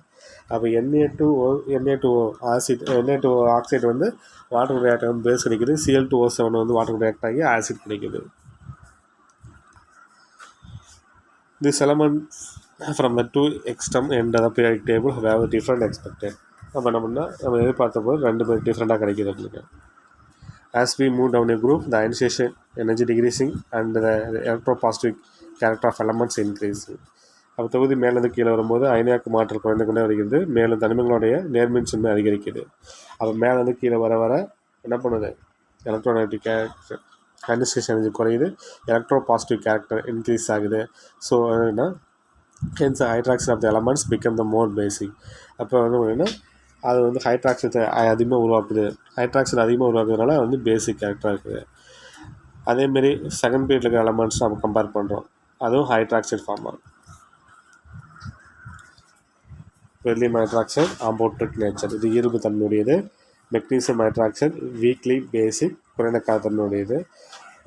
Speaker 1: அப்போ Na2O ஆசிட், Na2O ஆக்சைடு வந்து வாட்டர் ரியாக்ட் ஆகி பேஸ் கிடைக்குது. Cl2O7 வந்து வாட்டர் ரியாக்ட் ஆகி ஆசிட் கிடைக்குது. This element from the two extreme end of the periodic table have different expected. அப்போ நம்ம எதிர்பார்த்த போது 2 பேர் டிஃப்ரெண்ட்டாக கிடைக்குது உங்களுக்கு. As we move down a group, the ionization energy decreasing and the electropositive character of elements increasing. அப்போ தொகுதி மேலேருந்து கீழே வரும்போது அயனியாக்கு மாற்றல் குறைந்து கொண்டே வருகிறது, மேலும் தனிமங்களுடைய நேர்மின்சுமை அதிகரிக்குது. அப்போ மேலேருந்து கீழே வர வர என்ன பண்ணுது, எலக்ட்ரோநெகட்டிவ் கேரக்டர் அயனைசேஷன் எனர்ஜி குறையுது, எலக்ட்ரோபாசிட்டிவ் கேரக்டர் இன்க்ரீஸ் ஆகுது. ஸோ என்னென்னா hence hydroxide of the elements become the more basic. அப்போ வந்து என்னென்னா அது வந்து ஹைட்ராக்சைடு அதிகமாக உருவாக்குது. ஹைட்ராக்சைடு அதிகமாக உருவாக்குறதுனால வந்து பேசிக் கேரக்டராக இருக்குது. அதேமாரி செகண்ட் பீரியடில் இருக்கிற எலமெண்ட்ஸ் நம்ம கம்பேர் பண்ணுறோம், அதுவும் ஹைட்ராக்சைடு ஃபார்ம் ஆகும். பெர்லியம் ஹைட்ராக்சைடு ஆம்போட்ரிக் நேச்சர், இது இயல்பு தன்மையுடையது. மெக்னீசியம் ஹைட்ராக்சைடு வீக்லி பேசிக் குறைந்த காரத்தன்மையுடையது.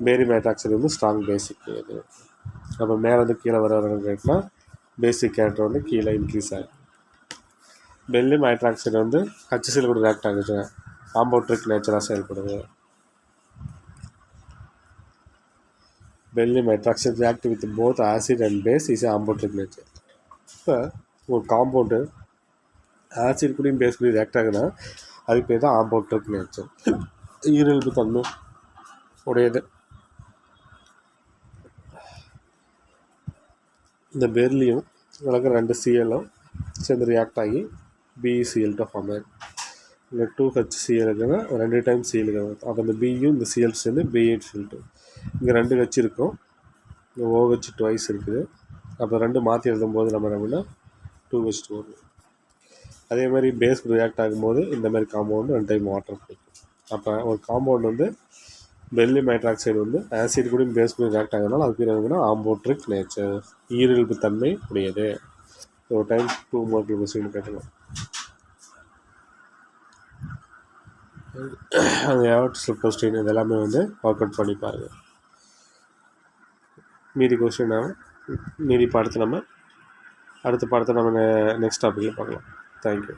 Speaker 1: பேரியம் ஹைட்ராக்சைடு வந்து ஸ்ட்ராங் பேசிக் இது. அப்போ மேலே வந்து கீழே வர கேட்டால் பேசிக் கேரக்டர் வந்து கீழே இன்க்ரீஸ் ஆகும். பெல்லியம் ஹைட்ராக்சைடு வந்து HCl கூட ரியாக்ட் ஆகுது, ஆம்போட்ரிக் நேச்சராக செயல்படுது. Beryllium hydroxide react with both acid and base is amphoteric nature. இப்போ ஒரு காம்பவுண்டு ஆசிட் கூடயும் பேஸ் கூட ரியாக்ட் ஆகுதுன்னா அதுக்கு பேர் தான் ஆம்போட்ரிக் நேச்சர், ஈரல்பு தன்மை உடையது. இந்த பெர்லியம் வளர்க்குற 2 Cl சேர்ந்து ரியாக்ட் ஆகி BeCl2 ஃபார்ம் ஆகும். இங்கே 2HCl இருக்குன்னா 2 டைம் Cl இருக்கும். அப்போ இந்த Bயும் இந்த Cl சேர்ந்து BeCl2. இங்கே 2 H இருக்கும், இங்கே OH ட்வைஸ் இருக்குது. அப்போ 2 மாற்றி எழுதும்போது நம்ம என்ன பண்ணால் 2H2 வரும். அதே மாதிரி பேஸ் ரியாக்ட் ஆகும்போது இந்த மாதிரி காம்பவுண்டு 2 டைம் வாட்டர் கிடைக்கும். அப்போ ஒரு காம்பவுண்ட் வந்து பெல்லியம் ஹைட்ராக்சைடு வந்து ஆசிட் கூட பேஸ் கூட ரியாக்ட் ஆகுதுனால அது பேர் என்னன்னா ஆம்போட்ரிக் நேச்சர், ஈரல்பு தன்மை உடையது. ஒரு டைம் 2 மார்க் கொஸ்டின் கேட்டலாம். அந்த ஏவர்ட்ஸில் கொஸ்டின் இது எல்லாமே வந்து ஒர்க் அவுட் பண்ணி பாருங்கள். மீதி கொஸ்டின் மீதி பாடத்தை நம்ம அடுத்த பாடத்தை நம்ம நெக்ஸ்ட் டாப்பிக்கில் பார்க்கலாம். தேங்க்யூ.